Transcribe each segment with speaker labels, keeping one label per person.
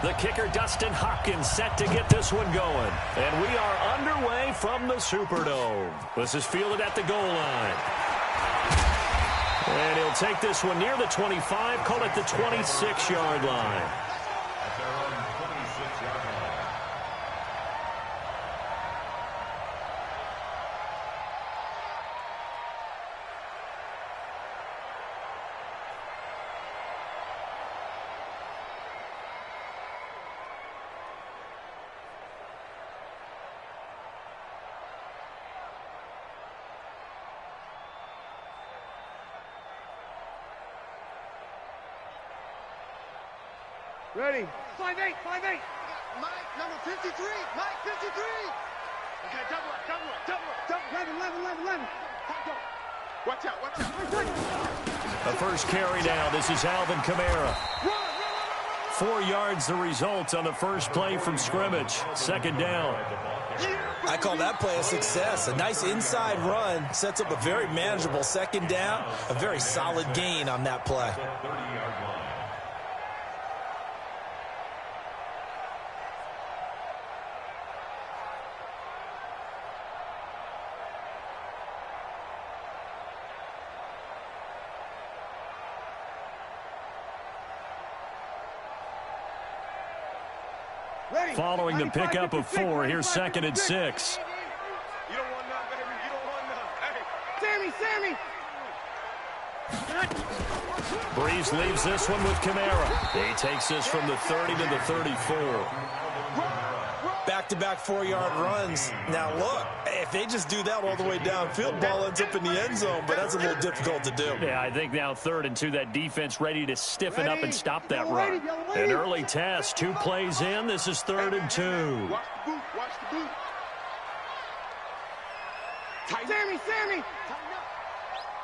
Speaker 1: The kicker, Dustin Hopkins, set to get this one going. And we are underway from the Superdome. This is fielded at the goal line. And he'll take this one near the 25, call it the 26-yard line.
Speaker 2: Ready. 5-8, 5-8. Mike, number 53. Mike, 53. Okay, double up. 11. Watch out.
Speaker 1: The first carry now. This is Alvin Kamara. 4 yards the result on the first play from scrimmage. Second down.
Speaker 3: I call that play a success. A nice inside run sets up a very manageable second down. A very solid gain on that play.
Speaker 1: Following the pickup of 4, here's 2nd and 6.
Speaker 2: You don't want none, baby. You don't want none. Hey. Sammy.
Speaker 1: Breeze leaves this one with Kamara. He takes this from the 30 to the 34.
Speaker 3: Back-to-back 4-yard runs. Now, look, if they just do that all the way downfield, ball ends up in the end zone, but that's a little difficult to do.
Speaker 1: Yeah, I think now 3rd and 2, that defense ready to stiffen up and stop that run. An early test, 2 plays in. This is 3rd and 2.
Speaker 2: Watch the boot. Sammy. Tighten up.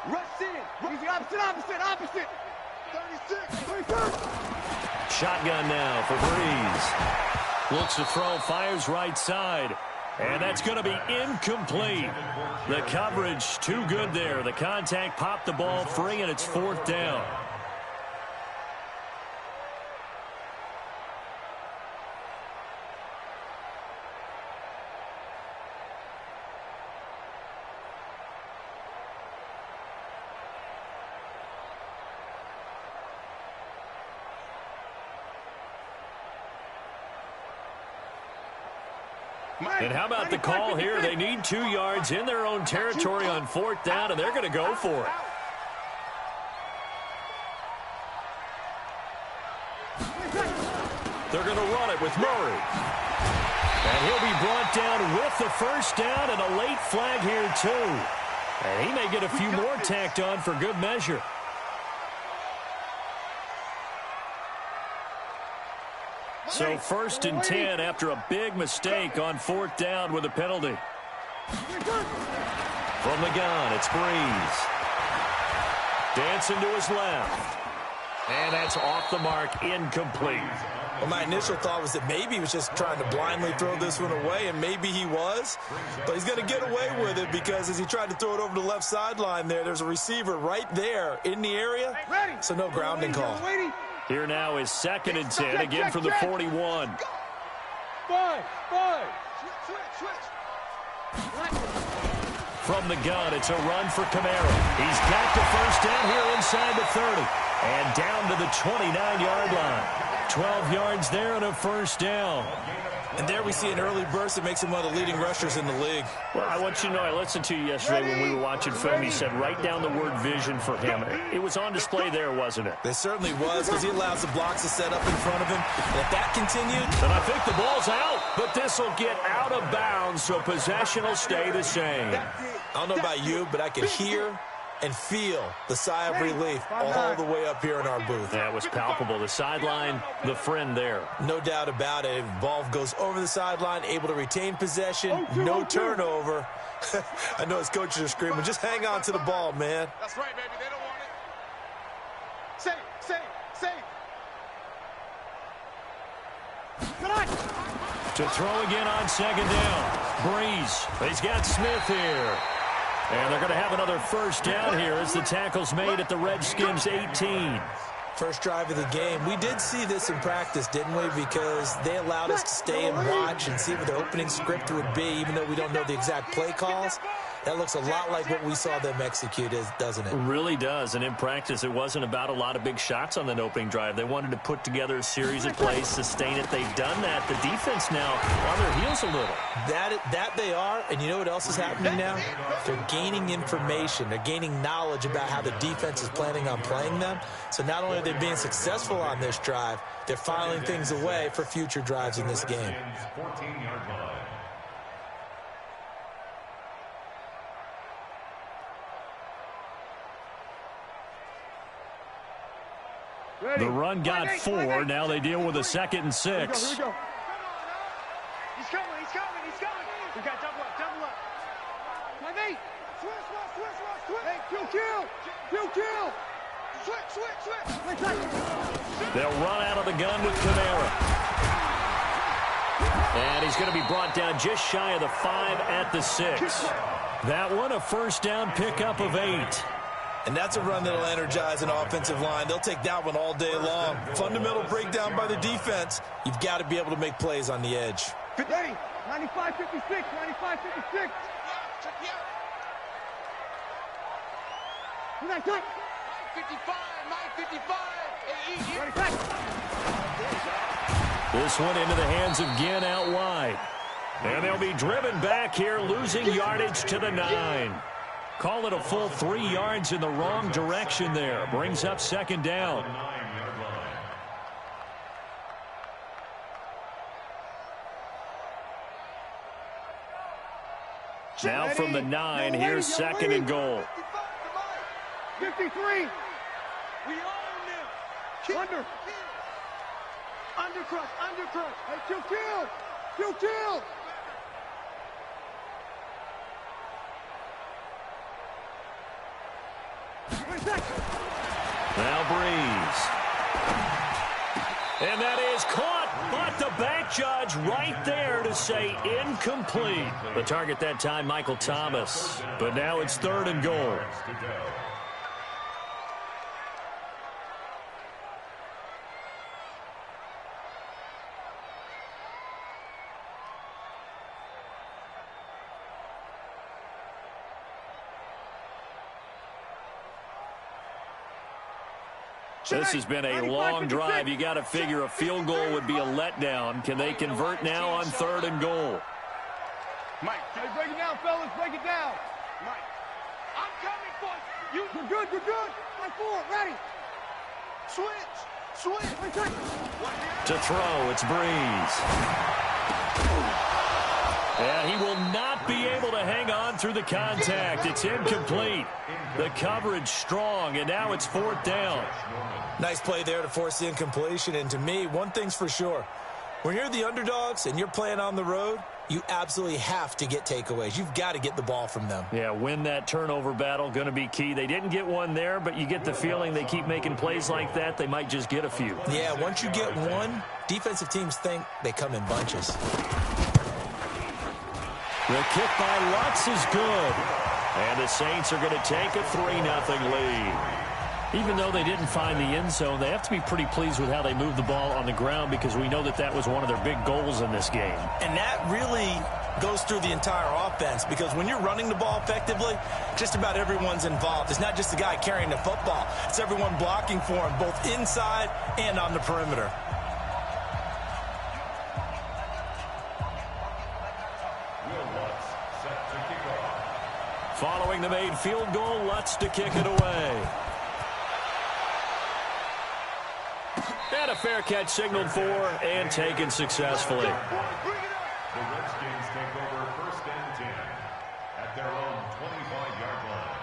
Speaker 2: Rush in. He's the opposite. 36.
Speaker 1: Shotgun now for Breeze. Looks to throw, fires right side. And that's going to be incomplete. The coverage too good there. The contact popped the ball free, and it's 4th down. And how about the call here? They need 2 yards in their own territory on 4th down, and they're going to go for it. They're going to run it with Murray. And he'll be brought down with the first down and a late flag here, too. And he may get a few more tacked on for good measure. So 1st and 10 after a big mistake on 4th down with a penalty. From the gun, it's Breeze. Dancing to his left. And that's off the mark, incomplete.
Speaker 3: Well, my initial thought was that maybe he was just trying to blindly throw this one away, and maybe he was. But he's going to get away with it because as he tried to throw it over the left sideline there's a receiver right there in the area. So no grounding call.
Speaker 1: Here now is 2nd and 10, again from the 41. From the gun, it's a run for Kamara. He's got the first down here inside the 30. And down to the 29-yard line. 12 yards there and a first down.
Speaker 3: And there we see an early burst that makes him one of the leading rushers in the league.
Speaker 1: Well, I want you to know, I listened to you yesterday when we were watching film. He said write down the word vision for him. It was on display there, wasn't it?
Speaker 3: It certainly was, because he allows the blocks to set up in front of him. And if that continued...
Speaker 1: And I think the ball's out, but this will get out of bounds, so possession will stay the same.
Speaker 3: I don't know about you, but I could hear and feel the sigh of relief all the way up here in our booth.
Speaker 1: That was palpable. The sideline, the friend there.
Speaker 3: No doubt about it. Ball goes over the sideline, able to retain possession, no turnover. I know his coaches are screaming, just hang on to the ball, man.
Speaker 2: That's right, baby. They don't want it. Safe.
Speaker 1: To throw again on 2nd down. Breeze. He's got Smith here. And they're going to have another first down here as the tackle's made at the Redskins' 18.
Speaker 3: First drive of the game. We did see this in practice, didn't we? Because they allowed us to stay and watch and see what their opening script would be, even though we don't know the exact play calls. That looks a lot like what we saw them execute, doesn't it?
Speaker 1: It really does. And in practice, it wasn't about a lot of big shots on that opening drive. They wanted to put together a series of plays, sustain it. They've done that. The defense now on their heels a little.
Speaker 3: That they are, and you know what else is happening now? They're gaining information. They're gaining knowledge about how the defense is planning on playing them. So not only are they being successful on this drive, they're filing things away for future drives in this game.
Speaker 4: 14-yard line.
Speaker 1: The run got 4. Now they deal with a 2nd and 6.
Speaker 2: Here we go. He's coming. We got double up. My mate. Switch. Hey, kill. Switch.
Speaker 1: They'll run out of the gun with Kamara. And he's going to be brought down just shy of the 5 at the 6. That one, a first down pickup of 8.
Speaker 3: And that's a run that'll energize an offensive line. They'll take that one all day long. Fundamental breakdown by the defense. You've got to be able to make plays on the edge.
Speaker 2: Ready. 95-56. Who's that cut? 55.
Speaker 1: This one into the hands of Ginn out wide. And they'll be driven back here, losing yardage to the 9. Call it a full 3 yards in the wrong direction there. Brings up 2nd down. Now from the 9, here's 2nd and goal.
Speaker 2: 53. We own them. Undercrush. Hey, kill.
Speaker 1: Now Breeze. And that is caught, but the back judge right there to say incomplete. The target that time, Michael Thomas. But now it's 3rd and goal. This has been a long drive. You got to figure a field goal would be a letdown. Can they convert now on 3rd and goal?
Speaker 2: Mike, hey, break it down, fellas. Break it down. Mike, I'm coming for you. You're good. I'm forward. Ready. Switch.
Speaker 1: To throw, it's Breeze. Yeah, he will not be able to hang on through the contact. It's incomplete. The coverage strong, and now it's 4th down.
Speaker 3: Nice play there to force the incompletion. And to me, one thing's for sure. When you're the underdogs and you're playing on the road, you absolutely have to get takeaways. You've got to get the ball from them.
Speaker 1: Yeah, win that turnover battle, going to be key. They didn't get one there, but you get the feeling they keep making plays like that, they might just get a few.
Speaker 3: Yeah, once you get one, defensive teams think they come in bunches.
Speaker 1: The kick by Lutz is good. And the Saints are going to take a 3-0 lead. Even though they didn't find the end zone, they have to be pretty pleased with how they moved the ball on the ground because we know that was one of their big goals in this game.
Speaker 3: And that really goes through the entire offense because when you're running the ball effectively, just about everyone's involved. It's not just the guy carrying the football. It's everyone blocking for him, both inside and on the perimeter.
Speaker 1: Following the made field goal, Lutz to kick it away. And a fair catch signaled for and taken successfully.
Speaker 4: The Redskins take over 1st and 10 at their own 25-yard line.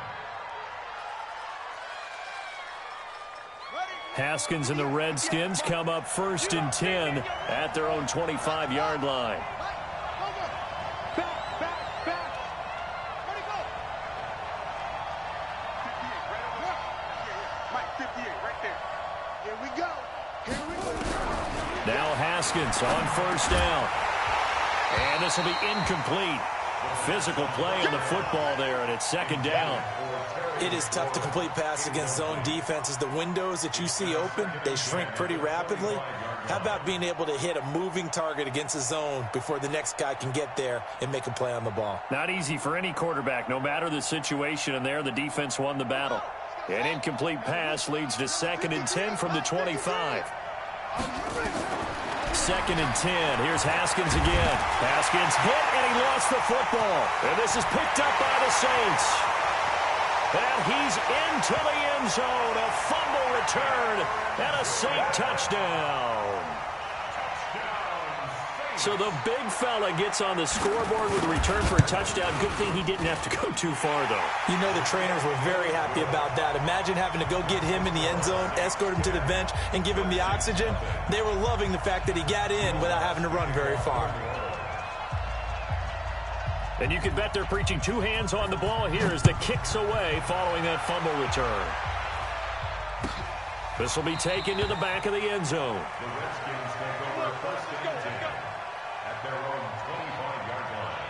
Speaker 1: Haskins and the Redskins come up 1st and 10 at their own 25-yard line. Now Haskins on 1st down. And this will be incomplete. Physical play on the football there, and it's 2nd down.
Speaker 3: It is tough to complete passes against zone defenses. The windows that you see open, they shrink pretty rapidly. How about being able to hit a moving target against a zone before the next guy can get there and make a play on the ball?
Speaker 1: Not easy for any quarterback, no matter the situation, and there the defense won the battle. An incomplete pass leads to 2nd and 10 from the 25. 2nd and 10. Here's Haskins again. Haskins hit, and he lost the football. And this is picked up by the Saints. And he's into the end zone. A fumble return and a Saint touchdown. So the big fella gets on the scoreboard with a return for a touchdown. Good thing he didn't have to go too far, though.
Speaker 3: You know the trainers were very happy about that. Imagine having to go get him in the end zone, escort him to the bench, and give him the oxygen. They were loving the fact that he got in without having to run very far.
Speaker 1: And you can bet they're preaching 2 hands on the ball here as the kick's away following that fumble return. This will be taken to the back of the end zone.
Speaker 4: The Redskins take over 1st and 10 at their own 25-yard line.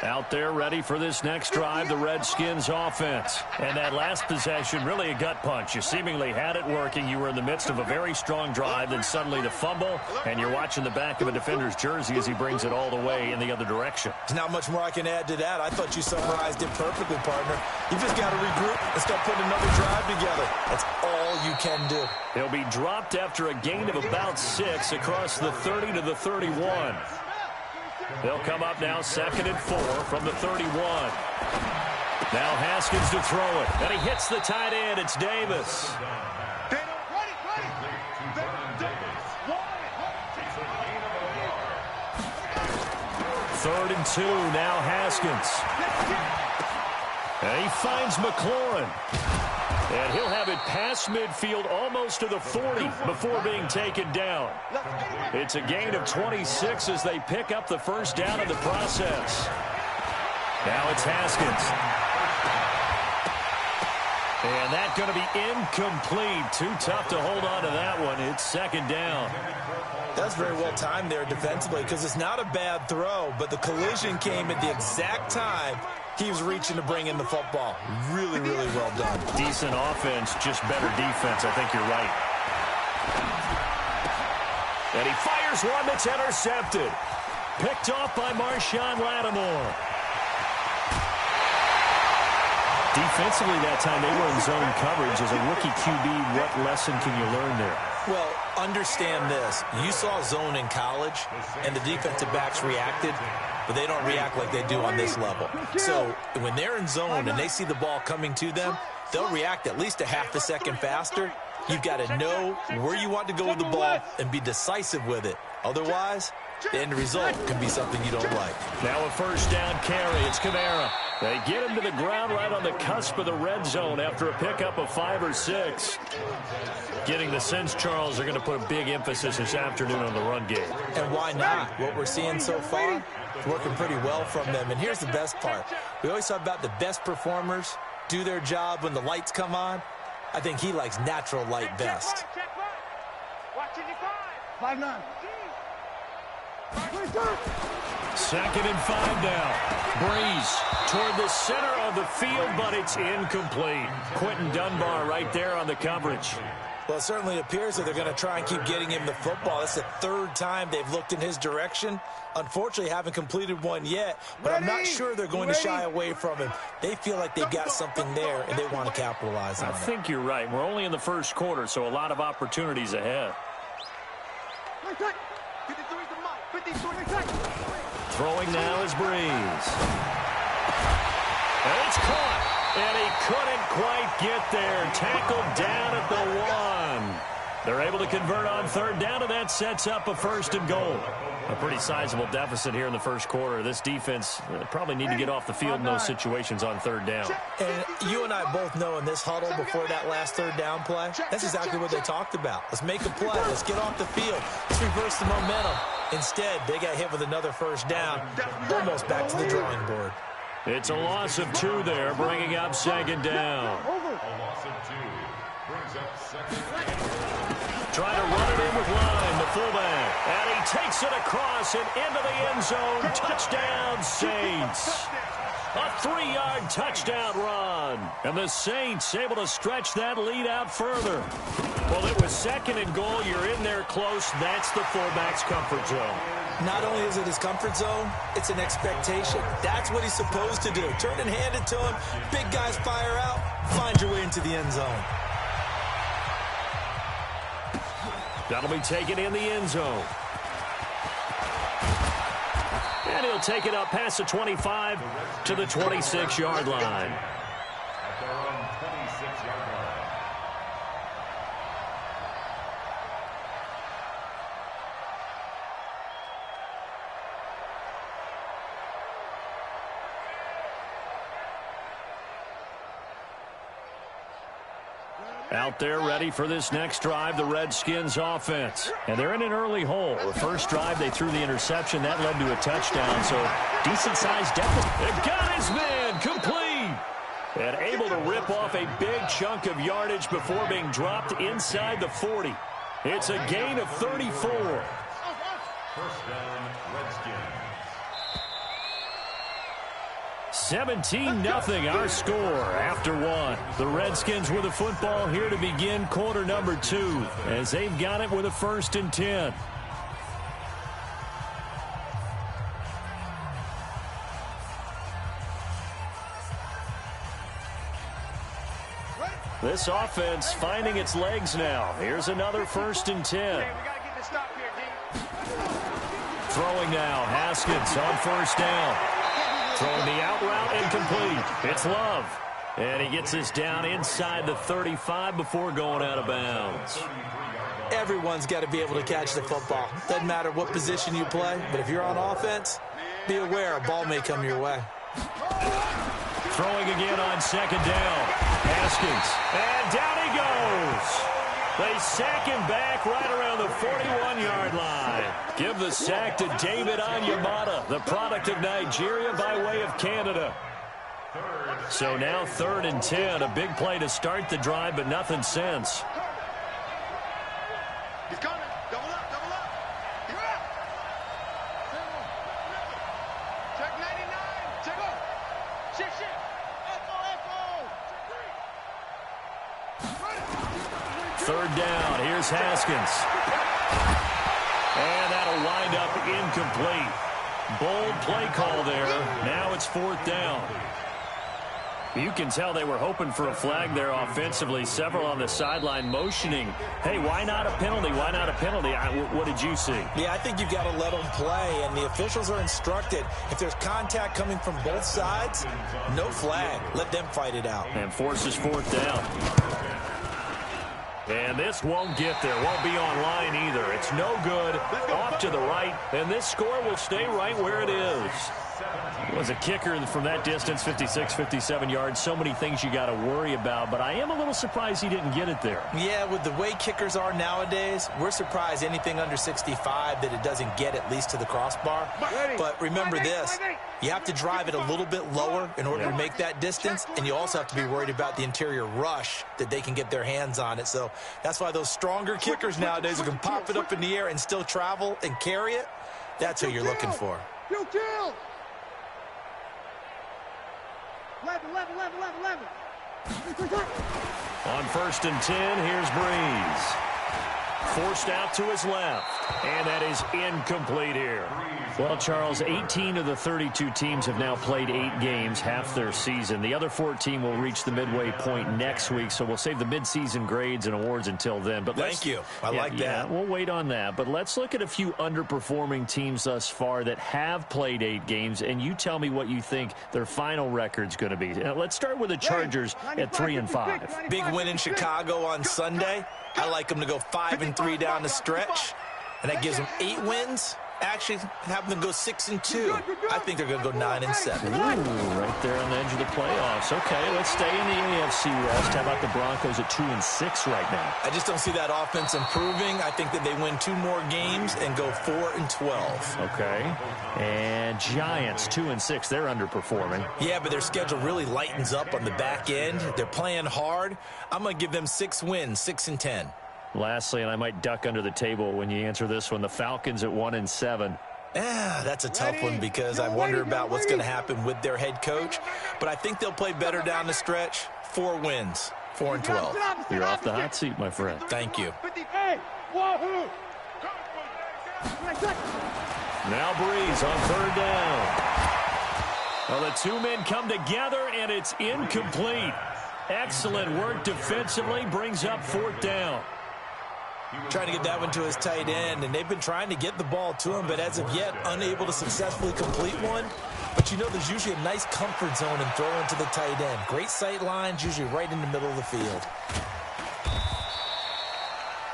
Speaker 1: Out there ready for this next drive, the Redskins offense. And that last possession, really a gut punch. You seemingly had it working. You were in the midst of a very strong drive, then suddenly the fumble, and you're watching the back of a defender's jersey as he brings it all the way in the other direction.
Speaker 3: There's not much more I can add to that. I thought you summarized it perfectly, partner. You just got to regroup and start putting another drive together. That's all you can do.
Speaker 1: He'll be dropped after a gain of about 6 across the 30 to the 31. They'll come up now 2nd and 4 from the 31. Now Haskins to throw it. And he hits the tight end. It's Davis. 3rd and 2. Now Haskins. And he finds McLaurin. And he'll have it past midfield almost to the 40 before being taken down. It's a gain of 26 as they pick up the first down in the process. Now it's Haskins. And that's going to be incomplete. Too tough to hold on to that one. It's 2nd down.
Speaker 3: That's very well timed there defensively because it's not a bad throw, but the collision came at the exact time he was reaching to bring in the football. Really, really well done.
Speaker 1: Decent offense, just better defense. I think you're right. And he fires one that's intercepted. Picked off by Marshawn Lattimore. Defensively that time, they were in zone coverage. As a rookie QB, what lesson can you learn there?
Speaker 3: Well, understand this. You saw zone in college, and the defensive backs reacted, but they don't react like they do on this level. So when they're in zone and they see the ball coming to them, they'll react at least a half a second faster. You've got to know where you want to go with the ball and be decisive with it. Otherwise, the end result can be something you don't like.
Speaker 1: Now a first down carry. It's Kamara. They get him to the ground right on the cusp of the red zone after a pickup of 5 or 6. Getting the sense, Charles, they're going to put a big emphasis this afternoon on the run game.
Speaker 3: And why not? What we're seeing so far, it's working pretty well from them. And here's the best part. We always talk about the best performers do their job when the lights come on. I think he likes natural light best.
Speaker 2: 5-9.
Speaker 1: 2nd and 5 now. Breeze toward the center of the field, but it's incomplete. Quentin Dunbar right there on the coverage.
Speaker 3: Well, it certainly appears that they're going to try and keep getting him the football. That's the 3rd time they've looked in his direction. Unfortunately, haven't completed one yet, but I'm not sure they're going to shy away from him. They feel like they've got something there, and they want to capitalize on it.
Speaker 1: I think you're right. We're only in the first quarter, so a lot of opportunities ahead. Throwing now is Breeze. And it's caught. And he couldn't quite get there. Tackled down at the 1. They're able to convert on 3rd down, and that sets up a 1st and goal. A pretty sizable deficit here in the first quarter. This defense probably need to get off the field in those situations on 3rd down.
Speaker 3: And you and I both know in this huddle before that last 3rd down play, that's exactly what they talked about. Let's make a play. Let's get off the field. Let's reverse the momentum. Instead, they got hit with another 1st down, almost back to the drawing board.
Speaker 1: It's a loss of 2 there, bringing up 2nd down.
Speaker 4: A loss of 2 brings up 2nd and
Speaker 1: trying to run it in with line, the fullback. And he takes it across and into the end zone. Touchdown, Saints. A 3-yard touchdown run. And the Saints able to stretch that lead out further. Well, it was 2nd and goal. You're in there close. That's the fullback's comfort zone.
Speaker 3: Not only is it his comfort zone, it's an expectation. That's what he's supposed to do. Turn and hand it to him. Big guys fire out. Find your way into the end zone.
Speaker 1: That'll be taken in the end zone. And he'll take it up past the 25 to the 26-yard line.
Speaker 4: At their own 26-yard line.
Speaker 1: Out there ready for this next drive, the Redskins offense. And they're in an early hole. The first drive, they threw the interception. That led to a touchdown, so decent-sized deficit. It got his man complete. And able to rip off a big chunk of yardage before being dropped inside the 40. It's a gain of 34.
Speaker 4: First down, Redskins.
Speaker 1: 17-0 our score after 1. The Redskins with the football here to begin quarter number 2 as they've got it with a 1st and 10. This offense finding its legs now. Here's another 1st and 10. Throwing now, Haskins on 1st down. Throwing the out route incomplete. It's Love. And he gets us down inside the 35 before going out of bounds.
Speaker 3: Everyone's got to be able to catch the football. Doesn't matter what position you play, but if you're on offense, be aware a ball may come your way.
Speaker 1: Throwing again on 2nd down. Haskins. And down he goes. They sack him back right around the 41-yard line. Give the sack to David Onyemata, the product of Nigeria by way of Canada. So now 3rd and 10. A big play to start the drive, but nothing since.
Speaker 2: He's coming. Double up, double up. You're up. Check 99. Check off. Shit, shit. Echo, echo.
Speaker 1: 3rd down. Here's Haskins. And that'll wind up incomplete. Bold play call there. Now it's 4th down. You can tell they were hoping for a flag there offensively. Several on the sideline motioning. Hey, why not a penalty? Why not a penalty? What did you see?
Speaker 3: Yeah, I think you've got to let them play, and the officials are instructed. If there's contact coming from both sides, no flag. Let them fight it out.
Speaker 1: And forces 4th down. And this won't get there. Won't be on line either. It's no good. Off to the right. And this score will stay right where it is. It was a kicker from that distance, 56, 57 yards. So many things you got to worry about. But I am a little surprised he didn't get it there.
Speaker 3: Yeah, with the way kickers are nowadays, we're surprised anything under 65 that it doesn't get at least to the crossbar. But remember this. You have to drive it a little bit lower in order to make that distance, and you also have to be worried about the interior rush that they can get their hands on it. So that's why those stronger kickers nowadays who can pop it up in the air and still travel and carry it, that's who you're looking for.
Speaker 2: You kill. 11.
Speaker 1: On 1st and 10, here's Breeze. Forced out to his left. And that is incomplete here. Well, Charles, 18 of the 32 teams have now played 8 games, half their season. The other 14 will reach the midway point next week, so we'll save the midseason grades and awards until then. But
Speaker 3: Thank you. I like that.
Speaker 1: Yeah, we'll wait on that. But let's look at a few underperforming teams thus far that have played 8 games, and you tell me what you think their final record's going to be. Now, let's start with the Chargers at 3-5.
Speaker 3: Big win in Chicago on Sunday. I like them to go 5-3 down the stretch, and that gives them 8 wins. Actually, have them go 6-2. I think they're going to go 9-7.
Speaker 1: Ooh, right there on the edge of the playoffs. Okay, let's stay in the AFC West. How about the Broncos at 2-6 right now?
Speaker 3: I just don't see that offense improving. I think that they win 2 more games and go 4-12.
Speaker 1: Okay. And Giants 2-6. They're underperforming.
Speaker 3: Yeah, but their schedule really lightens up on the back end. They're playing hard. I'm going to give them 6 wins, 6-10.
Speaker 1: Lastly, and I might duck under the table when you answer this one, the Falcons at 1-7.
Speaker 3: Yeah, that's a tough one because I wonder about what's going to happen with their head coach. But I think they'll play better down the stretch. 4 wins, 4-12.
Speaker 1: You're off the hot seat, my friend.
Speaker 3: Thank you.
Speaker 1: Now Breeze on 3rd down. Well, the two men come together, and it's incomplete. Excellent work defensively, brings up 4th down.
Speaker 3: Trying to get that one to his tight end, and they've been trying to get the ball to him, but as of yet, unable to successfully complete one. But you know there's usually a nice comfort zone in throwing to the tight end. Great sight lines, usually right in the middle of the field.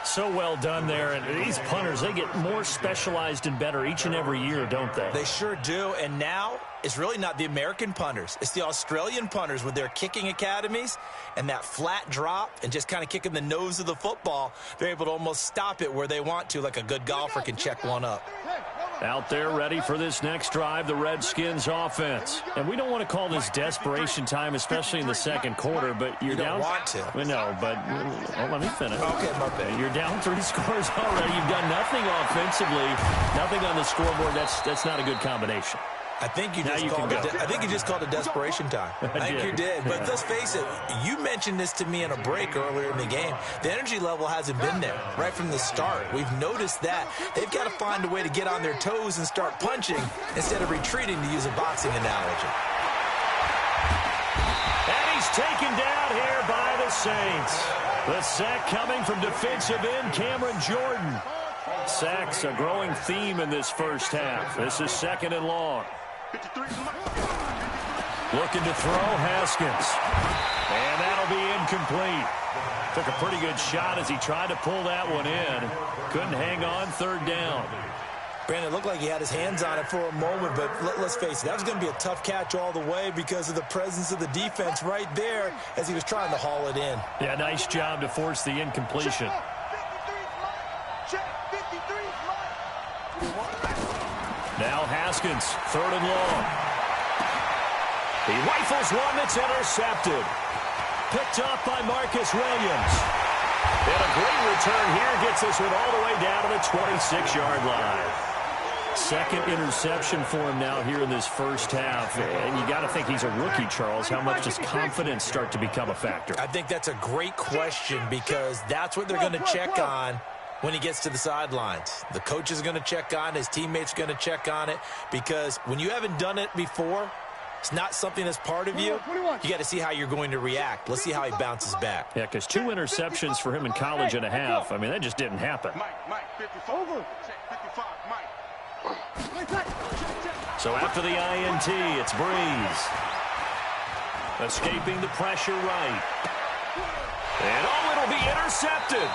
Speaker 1: So well done there, and these punters, they get more specialized and better each and every year, don't they?
Speaker 3: They sure do, and now it's really not the American punters. It's the Australian punters with their kicking academies and that flat drop and just kind of kicking the nose of the football. They're able to almost stop it where they want to, like a good golfer can check one up.
Speaker 1: Out there ready for this next drive, the Redskins offense. And we don't want to call this desperation time, especially in the second quarter, but you're down.
Speaker 3: You don't want to.
Speaker 1: No, but let me finish.
Speaker 3: Okay, my bad.
Speaker 1: You're down 3 scores already. You've done nothing offensively, nothing on the scoreboard. That's not a good combination.
Speaker 3: I think you just called it desperation time. I think you did. But let's face it, you mentioned this to me in a break earlier in the game. The energy level hasn't been there right from the start. We've noticed that. They've got to find a way to get on their toes and start punching instead of retreating, to use a boxing analogy.
Speaker 1: And he's taken down here by the Saints. The sack coming from defensive end Cameron Jordan. Sacks a growing theme in this first half. This is 2nd and long. Looking to throw, Haskins. And that'll be incomplete. Took a pretty good shot as he tried to pull that one in. Couldn't hang on, 3rd down.
Speaker 3: Brandon, it looked like he had his hands on it for a moment, but let's face it, that was going to be a tough catch all the way because of the presence of the defense right there as he was trying to haul it in.
Speaker 1: Yeah, nice job to force the incompletion. Now Haskins, 3rd and long. He rifles one that's intercepted. Picked up by Marcus Williams. And a great return here gets this one all the way down to the 26-yard line. 2nd interception for him now here in this first half. And you got to think he's a rookie, Charles. How much does confidence start to become a factor?
Speaker 3: I think that's a great question because that's what they're going to check on when he gets to the sidelines. The coach is going to check on it. His teammates are going to check on it because when you haven't done it before, it's not something that's part of you. You got to see how you're going to react. Let's see how he bounces back.
Speaker 1: Yeah, because 2 interceptions for him in college and a half. I mean, that just didn't happen. So after the INT, it's Breeze. Escaping the pressure right. And it'll be intercepted.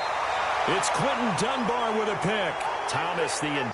Speaker 1: It's Quentin Dunbar with a pick. Thomas the intent.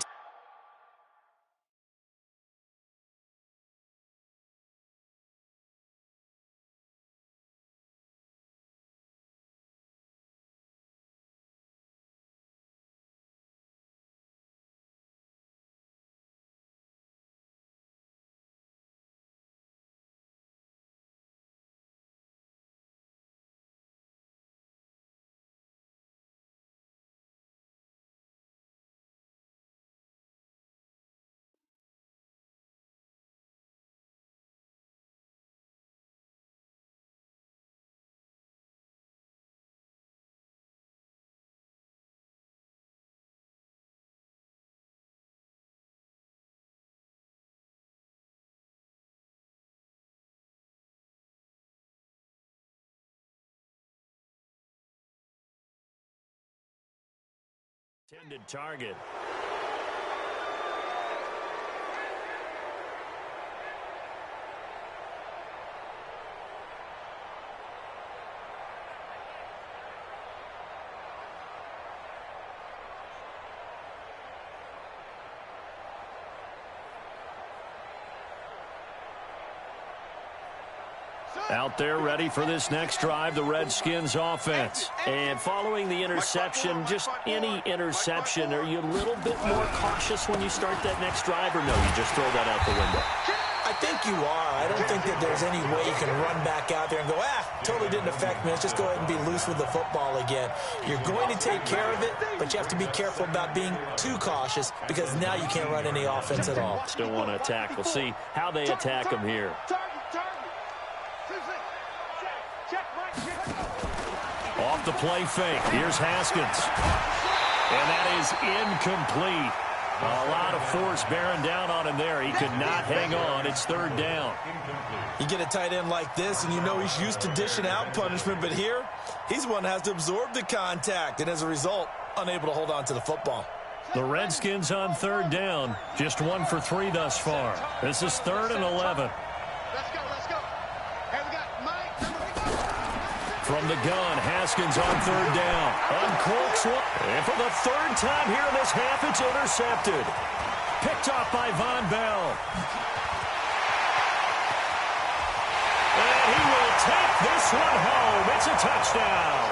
Speaker 1: Intended target. Out there ready for this next drive, the Redskins offense. And following the interception, just any interception, are you a little bit more cautious when you start that next drive, or no, you just throw that out the window?
Speaker 3: I think you are. I don't think that there's any way you can run back out there and go, totally didn't affect me. Let's just go ahead and be loose with the football again. You're going to take care of it, but you have to be careful about being too cautious because now you can't run any offense at all.
Speaker 1: Still want to attack. We'll see how they attack him here. Off the play fake. Here's Haskins. And that is incomplete. A lot of force bearing down on him there. He could not hang on. It's third down.
Speaker 3: You get a tight end like this, and you know he's used to dishing out punishment, but here, he's the one that has to absorb the contact, and as a result, unable to hold on to the football.
Speaker 1: The Redskins on third down. Just 1 for 3 thus far. This is 3rd and 11.
Speaker 2: Let's go, let's go. Hey, we got Mike.
Speaker 1: From the gun, Haskins on third down. Uncorks one. And for the 3rd time here in this half, it's intercepted. Picked off by Von Bell. And he will take this one home. It's a touchdown.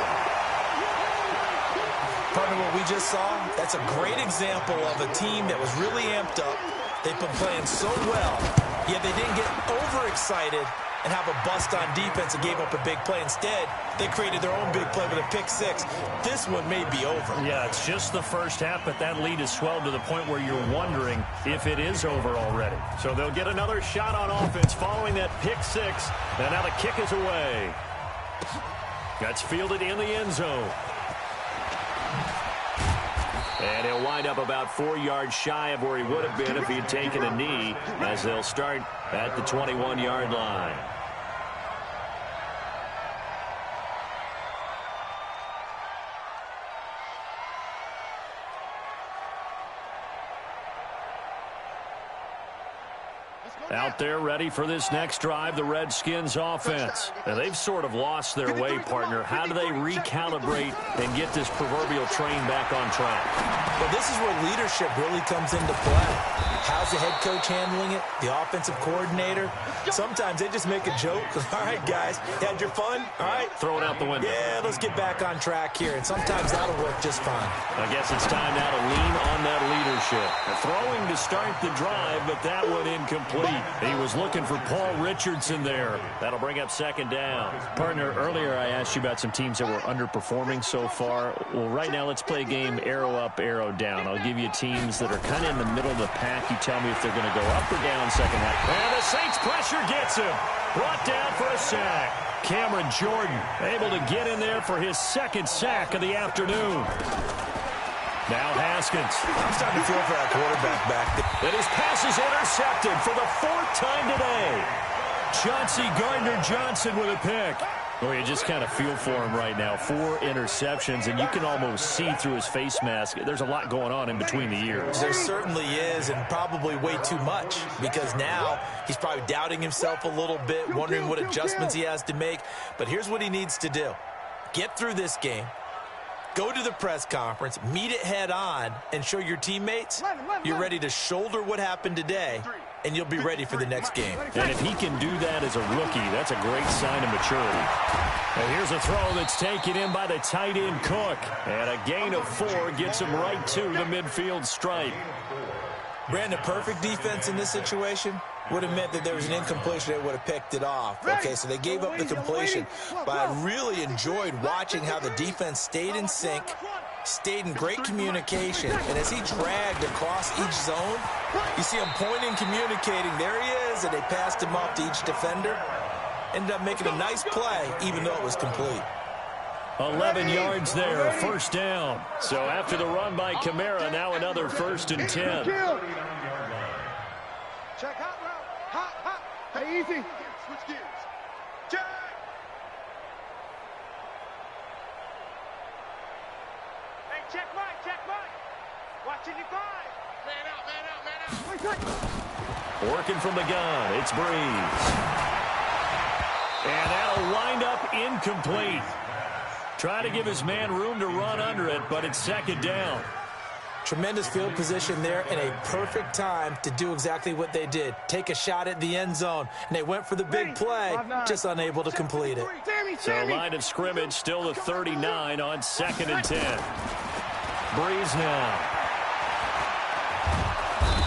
Speaker 3: Partner, what we just saw, that's a great example of a team that was really amped up. They've been playing so well, yet they didn't get overexcited and have a bust on defense and gave up a big play. Instead, they created their own big play with a pick six. This one may be over.
Speaker 1: Yeah, it's just the first half, but that lead has swelled to the point where you're wondering if it is over already. So they'll get another shot on offense following that pick six. And now the kick is away. That's fielded in the end zone. And he'll wind up about 4 yards shy of where he would have been if he had taken a knee, as they'll start at the 21-yard line. Out there ready for this next drive, the Redskins offense. And they've sort of lost their way, partner. How do they recalibrate and get this proverbial train back on track?
Speaker 3: Well, this is where leadership really comes into play. How's the head coach handling it? The offensive coordinator? Sometimes they just make a joke. All right, guys, you had your fun? All right.
Speaker 1: Throw it out the window.
Speaker 3: Yeah, let's get back on track here. And sometimes that'll work just fine.
Speaker 1: I guess it's time now to lean on that leadership. Throwing to start the drive, but that one incomplete. He was looking for Paul Richardson there. That'll bring up 2nd down.
Speaker 5: Partner, earlier I asked you about some teams that were underperforming so far. Well, right now let's play a game arrow up, arrow down. I'll give you teams that are kind of in the middle of the pack. You tell me if they're going to go up or down second half.
Speaker 1: And the Saints pressure gets him. Brought down for a sack. Cameron Jordan able to get in there for his 2nd sack of the afternoon. Now Haskins.
Speaker 3: I'm starting to feel for that quarterback back there.
Speaker 1: And his pass is intercepted for the 4th time today. Chauncey Gardner-Johnson with a pick.
Speaker 5: Well, you just kind of feel for him right now. 4 interceptions, and you can almost see through his face mask. There's a lot going on in between the ears.
Speaker 3: There certainly is, and probably way too much, because now he's probably doubting himself a little bit, wondering what adjustments he has to make. But here's what he needs to do. Get through this game. Go to the press conference, meet it head on, and show your teammates you're ready to shoulder what happened today, and you'll be ready for the next game.
Speaker 1: And if he can do that as a rookie, that's a great sign of maturity. And here's a throw that's taken in by the tight end Cook. And a gain of 4 gets him right to the midfield stripe.
Speaker 3: Brandon, perfect defense in this situation would have meant that there was an incompletion that would have picked it off. Okay, so they gave up the completion, but I really enjoyed watching how the defense stayed in sync, stayed in great communication, and as he dragged across each zone, you see him pointing, communicating. There he is, and they passed him off to each defender. Ended up making a nice play, even though it was complete.
Speaker 1: 11 yards there, 1st down. So after the run by Kamara, now another 1st and 10.
Speaker 2: Check hot route. Hot, hot. Hey, easy. Switch gears. Check. Hey, check Mike, check Mike. Watching you five. Man out, man out, man out.
Speaker 1: Working from the gun, it's Breeze. And that'll wind up incomplete. Try to give his man room to run under it, but it's 2nd down.
Speaker 3: Tremendous field position there and a perfect time to do exactly what they did. Take a shot at the end zone, and they went for the big play, just unable to complete it.
Speaker 1: So line of scrimmage still the 39 on 2nd and 10. Breeze now.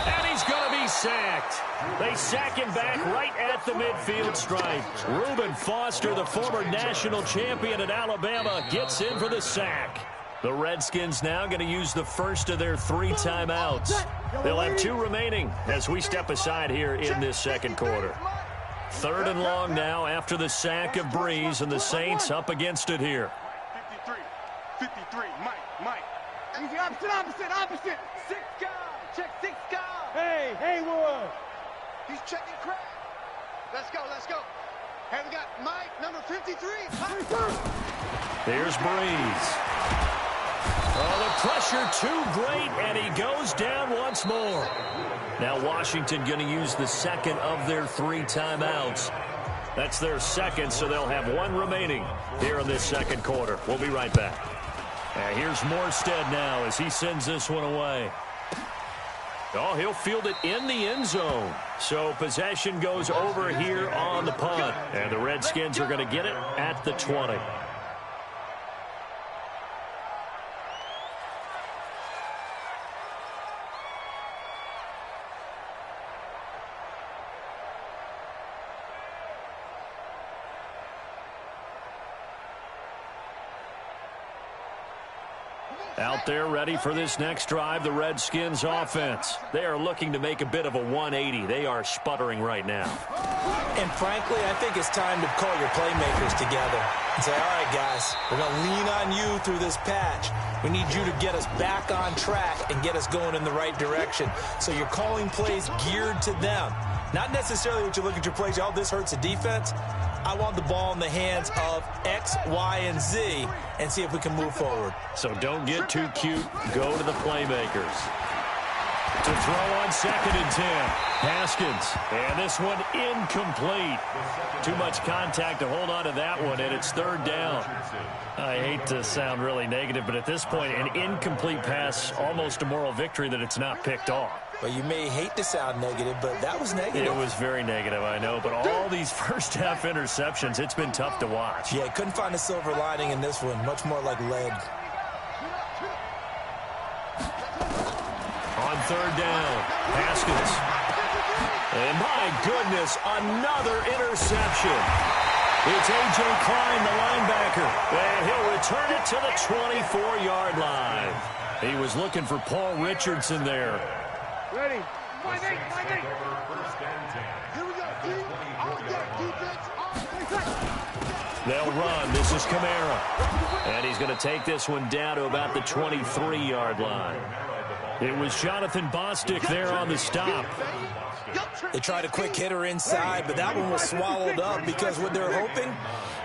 Speaker 1: And he's going to be sacked. They sack him back right at the midfield stripe. Reuben Foster, the former national champion at Alabama, gets in for the sack. The Redskins now going to use the first of their 3 timeouts. They'll have 2 remaining as we step aside here in this second quarter. 3rd and long now after the sack of Breeze, and the Saints up against it here.
Speaker 2: 53, Mike. Easy, opposite. 6 guys. Check 6 guys. Hey, Haywood. He's checking crack. Let's go. Hey, we got Mike, number 53.
Speaker 1: There's Breeze. Oh, the pressure too great, and he goes down once more. Now Washington going to use the second of their 3 timeouts. That's their second, so they'll have 1 remaining here in this second quarter. We'll be right back. And here's Morstead now as he sends this one away. Oh, he'll field it in the end zone. So possession goes over here on the punt. And the Redskins are going to get it at the 20. Out there ready for this next drive, the Redskins offense. They are looking to make a bit of a 180. They are sputtering right now.
Speaker 3: And frankly, I think it's time to call your playmakers together and say, all right, guys, we're going to lean on you through this patch. We need you to get us back on track and get us going in the right direction. So you're calling plays geared to them. Not necessarily what you look at your plays, oh, this hurts the defense. I want the ball in the hands of X, Y, and Z and see if we can move forward.
Speaker 1: So don't get too cute. Go to the playmakers. To throw on 2nd and 10. Haskins. And this one incomplete. Too much contact to hold on to that one, and it's 3rd down. I hate to sound really negative, but at this point, an incomplete pass, almost a moral victory that it's not picked off.
Speaker 3: Well, you may hate to sound negative, but that was negative.
Speaker 1: It was very negative, I know. But all these first-half interceptions, it's been tough to watch.
Speaker 3: Yeah, couldn't find a silver lining in this one. Much more like lead.
Speaker 1: On 3rd down, Haskins. And my goodness, another interception. It's A.J. Klein, the linebacker. And he'll return it to the 24-yard line. He was looking for Paul Richardson there.
Speaker 2: Ready. 5-8. Here we go.
Speaker 1: They'll run. This is Kamara. And he's going to take this one down to about the 23-yard line. It was Jonathan Bostic there on the stop.
Speaker 3: They tried a quick hitter inside, but that one was swallowed up because what they're hoping,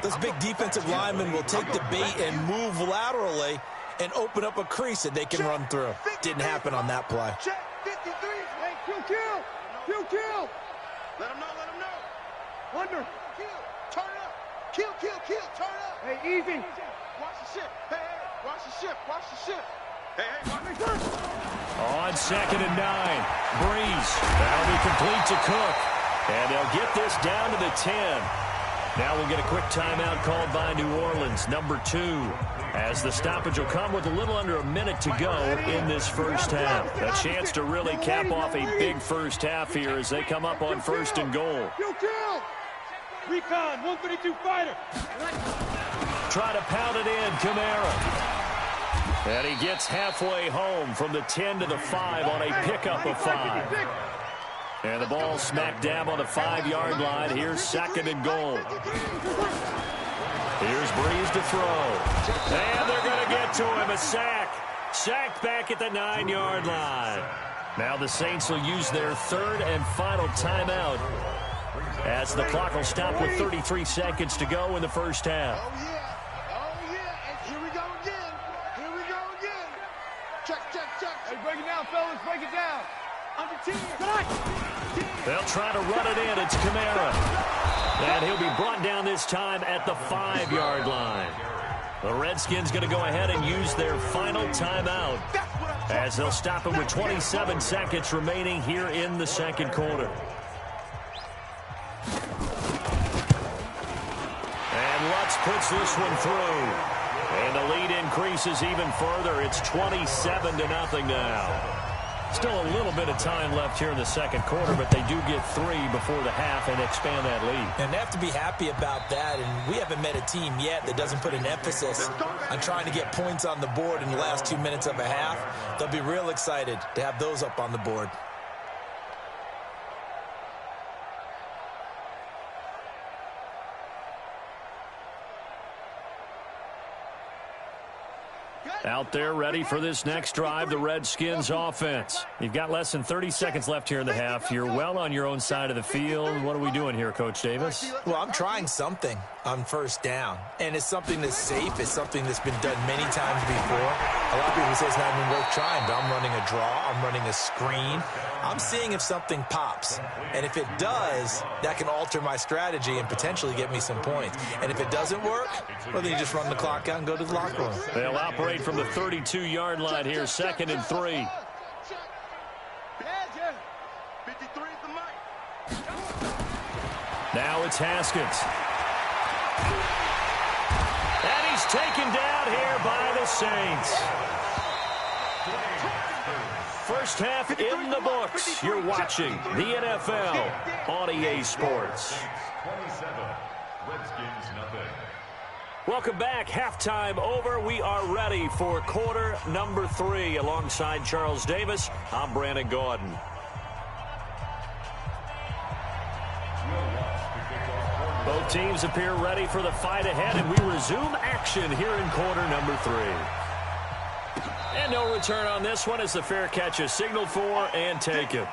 Speaker 3: those big defensive linemen will take the bait and move laterally and open up a crease that they can run through. Didn't happen on that play.
Speaker 2: Check 53. Hey, kill. Let him know. Under. Kill. Turn it up. Kill. Turn it up. Hey, easy. Watch the ship. Hey. Watch the ship. Hey.
Speaker 1: On 2nd and 9. Breeze. That'll be complete to Cook. And they'll get this down to the 10. Now we'll get a quick timeout called by New Orleans, number 2. As the stoppage will come with a little under a minute to go in this first half. A chance to really cap off a big first half here as they come up on 1st and goal.
Speaker 2: Kill. Recon, 132 fighter.
Speaker 1: Try to pound it in, Kamara. And he gets halfway home from the 10 to the 5 on a pickup of 5. And the ball smack dab on the 5-yard line. Here's 2nd and goal. Here's Breeze to throw. And they're going to get to him. A sack. Sacked back at the 9-yard line. Now the Saints will use their 3rd and final timeout as the clock will stop with 33 seconds to go in the first half.
Speaker 2: Oh, yeah. And here we go again. Check. Hey, break it down, fellas. Break it down. Under 10.
Speaker 1: They'll try to run it in. It's Kamara. And he'll be brought down this time at the 5-yard line. The Redskins going to go ahead and use their final timeout as they'll stop him with 27 seconds remaining here in the second quarter. And Lutz puts this one through. And the lead increases even further. It's 27-0 now. Still a little bit of time left here in the second quarter, but they do get 3 before the half and expand that lead.
Speaker 3: And they have to be happy about that, and we haven't met a team yet that doesn't put an emphasis on trying to get points on the board in the last 2 minutes of a half. They'll be real excited to have those up on the board.
Speaker 1: Out there ready for this next drive, the Redskins offense. You've got less than 30 seconds left here in the half. You're well on your own side of the field. What are we doing here, Coach Davis?
Speaker 3: Well, I'm trying something on first down, and it's something that's safe. It's something that's been done many times before. A lot of people say it's not even worth trying, but I'm running a draw. I'm running a screen. I'm seeing if something pops, and if it does, that can alter my strategy and potentially get me some points. And if it doesn't work, well, then you just run the clock out and go to the locker room.
Speaker 1: They'll operate from the 32-yard line here, 2nd and 3. Now it's Haskins. And he's taken down here by the Saints. First half in the books. You're watching the NFL on EA Sports.
Speaker 4: 27, Redskins nothing.
Speaker 1: Welcome back. Halftime over. We are ready for quarter number 3. Alongside Charles Davis, I'm Brandon Gordon. Both teams appear ready for the fight ahead, and we resume action here in quarter number 3. And no return on this one as the fair catch is signaled for and taken.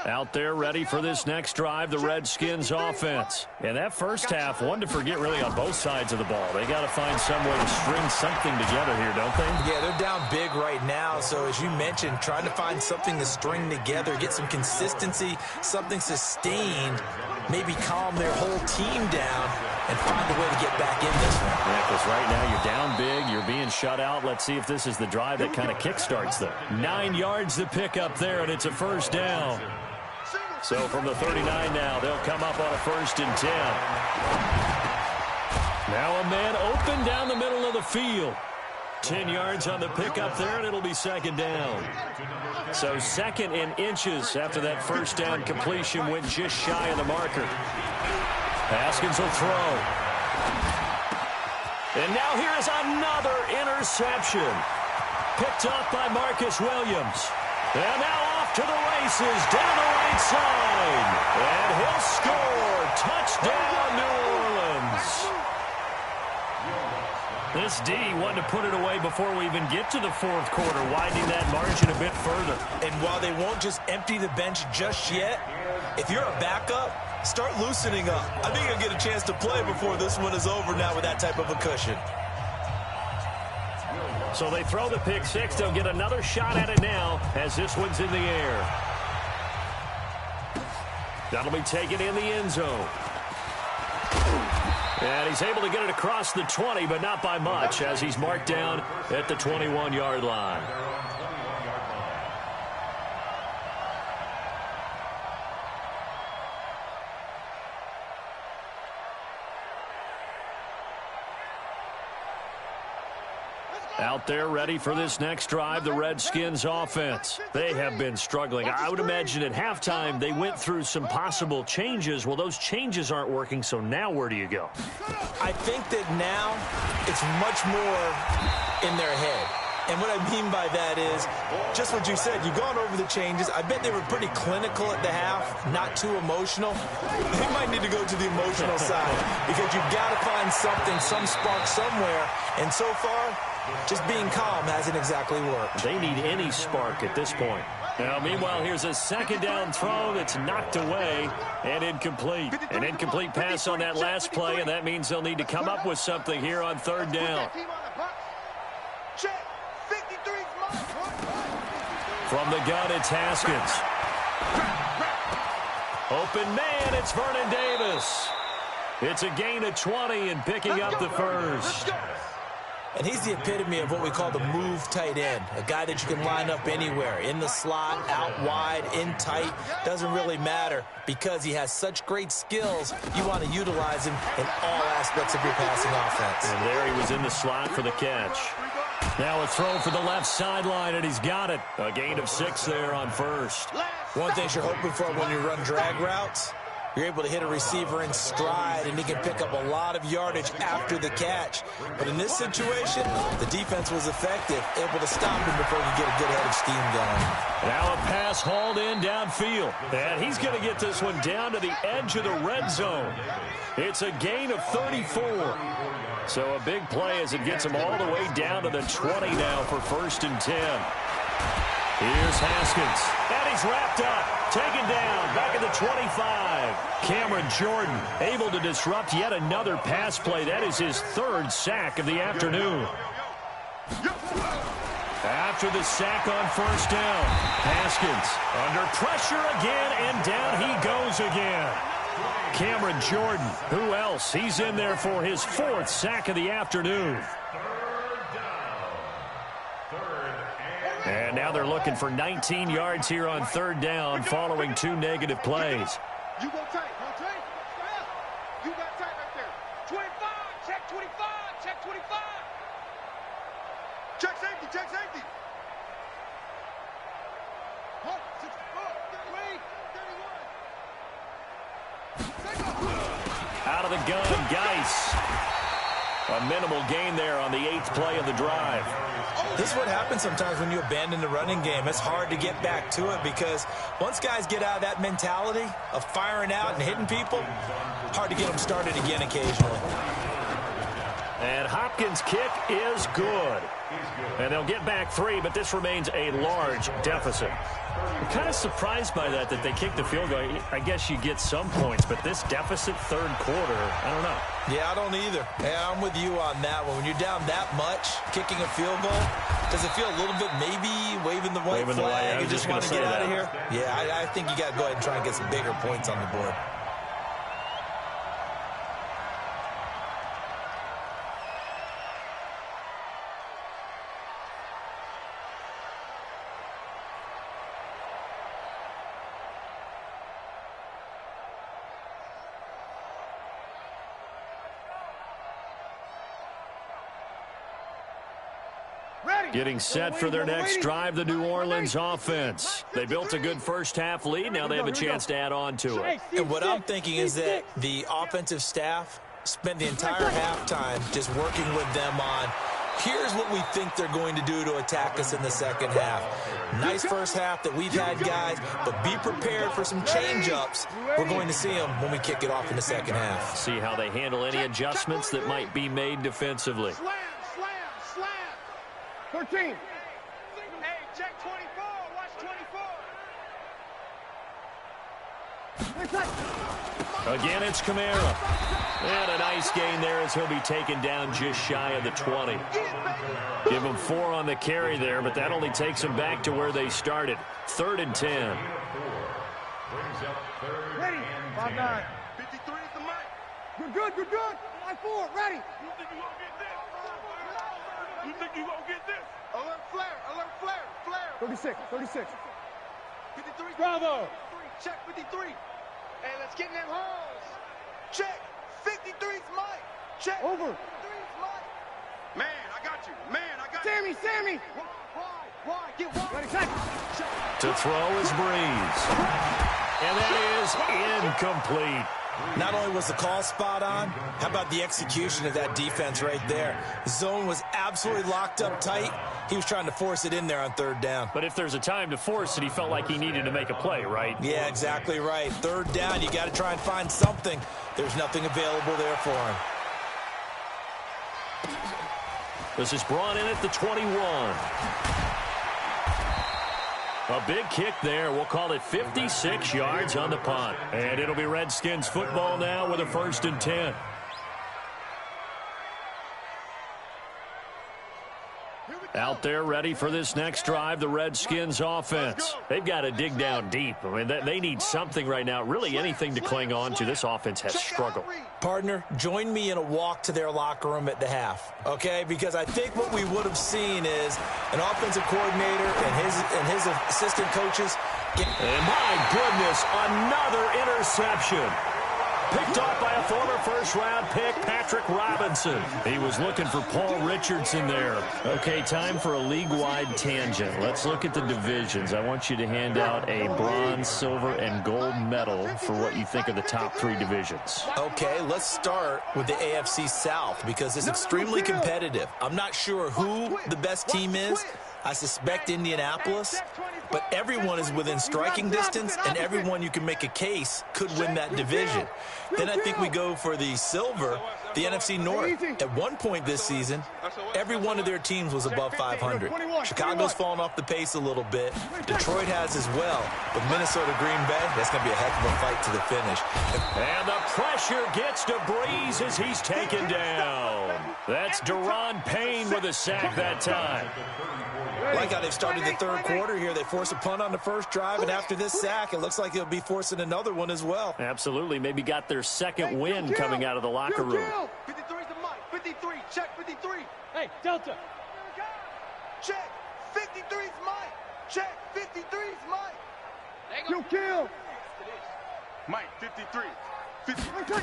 Speaker 1: Out there ready for this next drive, the Redskins offense. And that first half, one to forget really on both sides of the ball. They got to find some way to string something together here, don't they?
Speaker 3: Yeah, they're down big right now. So as you mentioned, trying to find something to string together, get some consistency, something sustained, maybe calm their whole team down and find a way to get back in this one.
Speaker 1: Yeah, because right now you're down big, you're being shut out. Let's see if this is the drive that kind of kickstarts them. 9 yards to pick up there, and it's a first down. So from the 39 now, they'll come up on a 1st and 10. Now a man open down the middle of the field. 10 yards on the pickup there, and it'll be 2nd down. So 2nd in inches after that first down completion went just shy of the marker. Haskins will throw. And now here is another interception. Picked up by Marcus Williams. And now off to the races down the right side. And he'll score. Touchdown, New Orleans. This D wanted to put it away before we even get to the 4th quarter, widening that margin a bit further.
Speaker 3: And while they won't just empty the bench just yet, if you're a backup, start loosening up. I think you'll get a chance to play before this one is over now with that type of a cushion.
Speaker 1: So they throw the pick 6. They'll get another shot at it now as this one's in the air. That'll be taken in the end zone. And he's able to get it across the 20, but not by much as he's marked down at the 21-yard line. Out there ready for this next drive, the Redskins offense. They have been struggling. I would imagine at halftime they went through some possible changes. Well, those changes aren't working, so now where do you go?
Speaker 3: I think that now it's much more in their head. And what I mean by that is just what you said. You've gone over the changes. I bet they were pretty clinical at the half, not too emotional. They might need to go to the emotional side because you've got to find something, some spark somewhere. And so far, just being calm hasn't exactly worked.
Speaker 1: They need any spark at this point. Now, meanwhile, here's a 2nd down throw that's knocked away and incomplete. An incomplete pass on that last play, and that means they'll need to come up with something here on 3rd down. From the gun, it's Haskins. Open man, it's Vernon Davis. It's a gain of 20 and picking up the first.
Speaker 3: And he's the epitome of what we call the move tight end, a guy that you can line up anywhere, in the slot, out wide, in tight, doesn't really matter because he has such great skills. You want to utilize him in all aspects of your passing offense.
Speaker 1: And there he was in the slot for the catch. Now a throw for the left sideline, and he's got it. A gain of 6 there on first.
Speaker 3: One thing you're hoping for when you run drag routes, you're able to hit a receiver in stride, and he can pick up a lot of yardage after the catch. But in this situation, the defense was effective, able to stop him before he could get a good head of steam going.
Speaker 1: Now a pass hauled in downfield. And he's going to get this one down to the edge of the red zone. It's a gain of 34. So a big play as it gets him all the way down to the 20 now for 1st and 10. Here's Haskins. And he's wrapped up. Taken down. Back at the 25. Cameron Jordan able to disrupt yet another pass play. That is his 3rd sack of the afternoon. After the sack on 1st down, Haskins under pressure again, and down he goes again. Cameron Jordan, who else? He's in there for his 4th sack of the afternoon. And now they're looking for 19 yards here on 3rd down following 2 negative plays.
Speaker 2: You go tight. You got tight right there. 25. Check 25. Check 25. Check safety. Check safety. Hold. 64. 31.
Speaker 1: Out of the gun, Geis. A minimal gain there on the 8th play of the drive.
Speaker 3: This is what happens sometimes when you abandon the running game. It's hard to get back to it because once guys get out of that mentality of firing out and hitting people, hard to get them started again occasionally.
Speaker 1: And Hopkins' kick is good. And they'll get back 3, but this remains a large deficit. I'm kind of surprised by that they kicked the field goal. I guess you get some points, but this deficit 3rd quarter, I don't know.
Speaker 3: Yeah, I don't either. Yeah, I'm with you on that one. When you're down that much, kicking a field goal, does it feel a little bit maybe waving the white flag? You just want to get out of here? Yeah, I think you got to go ahead and try and get some bigger points on the board.
Speaker 1: Getting set for their next drive, the New Orleans offense. They built a good 1st half lead. Now they have a chance to add on to it.
Speaker 3: And what I'm thinking is that the offensive staff spent the entire halftime just working with them on, here's what we think they're going to do to attack us in the 2nd half. Nice 1st half that we've had, guys, but be prepared for some change-ups. We're going to see them when we kick it off in the 2nd half.
Speaker 1: See how they handle any adjustments that might be made defensively.
Speaker 2: 13. Hey, check 24. Watch 24.
Speaker 1: Again, it's Kamara. And a nice gain there as he'll be taken down just shy of the 20. Give him 4 on the carry there, but that only takes them back to where they started. 3rd and 10.
Speaker 2: Ready. 5-9. 53 is the mic. You're good. You're good. 5-4. Ready. You think you're going to get this? You think you're going to get this? Alert flare. Alert flare. Flare. 36. 36. 53. Bravo. Check 53. Hey, let's get in them holes. Check. 53's Mike. Check. Over. 53's Mike. Man, I got you. Man, I got you. Sammy. Why? Get wide. Ready, check.
Speaker 1: To throw is Breeze. And that is incomplete.
Speaker 3: Not only was the call spot on, how about the execution of that defense right there? The zone was absolutely locked up tight. He was trying to force it in there on 3rd down.
Speaker 1: But if there's a time to force it, he felt like he needed to make a play, right?
Speaker 3: Yeah, exactly right. 3rd down, you got to try and find something. There's nothing available there for him.
Speaker 1: This is brought in at the 21. A big kick there. We'll call it 56 yards on the punt. And it'll be Redskins football now with a 1st and 10. Out there ready for this next drive, the Redskins offense. They've got to dig down deep. I mean, they need something right now, really anything to cling on to. This offense has struggled.
Speaker 3: Partner, join me in a walk to their locker room at the half, okay? Because I think what we would have seen is an offensive coordinator and his assistant coaches.
Speaker 1: And my goodness, another interception. Picked off by a former first-round pick, Patrick Robinson. He was looking for Paul Richardson there. Okay, time for a league-wide tangent. Let's look at the divisions. I want you to hand out a bronze, silver, and gold medal for what you think are the top 3 divisions.
Speaker 3: Okay, let's start with the AFC South because it's extremely competitive. I'm not sure who the best team is. I suspect Indianapolis, but everyone is within striking distance, and everyone you can make a case could win that division. Then I think we go for the silver, the NFC North. At one point this season, every one of their teams was above 500. Chicago's fallen off the pace a little bit. Detroit has as well. With Minnesota, Green Bay, that's going to be a heck of a fight to the finish.
Speaker 1: And the pressure gets to Breeze as he's taken down. That's Daron Payne with a sack that time.
Speaker 3: Like how they've started the third quarter here. They force a punt on the first drive, and after this sack, it looks like they'll be forcing another one as well.
Speaker 1: Absolutely. Maybe got their second win coming out of the locker room.
Speaker 2: 53's the mic. 53. Check 53.
Speaker 6: Hey, Delta.
Speaker 2: Check. 53's mic. Check. 53's mic.
Speaker 6: You kill.
Speaker 2: Mike, 53. 53.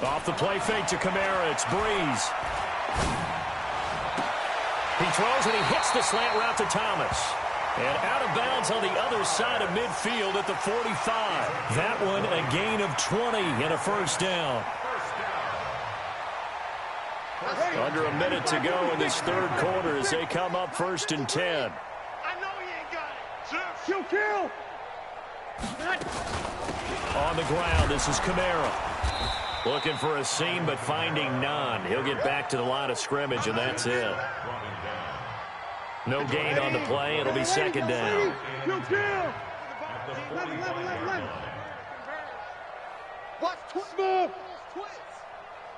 Speaker 1: Off the play fake to Kamara. It's Breeze. He throws and he hits the slant route to Thomas. And out of bounds on the other side of midfield at the 45. That one a gain of 20 and a first down. Under a minute to go in this third quarter as they come up 1st and 10.
Speaker 2: I know he ain't got it.
Speaker 6: You kill.
Speaker 1: On the ground, this is Kamara. Looking for a seam, but finding none. He'll get back to the line of scrimmage, and that's it. No gain on the play. It'll be second down.
Speaker 6: You kill.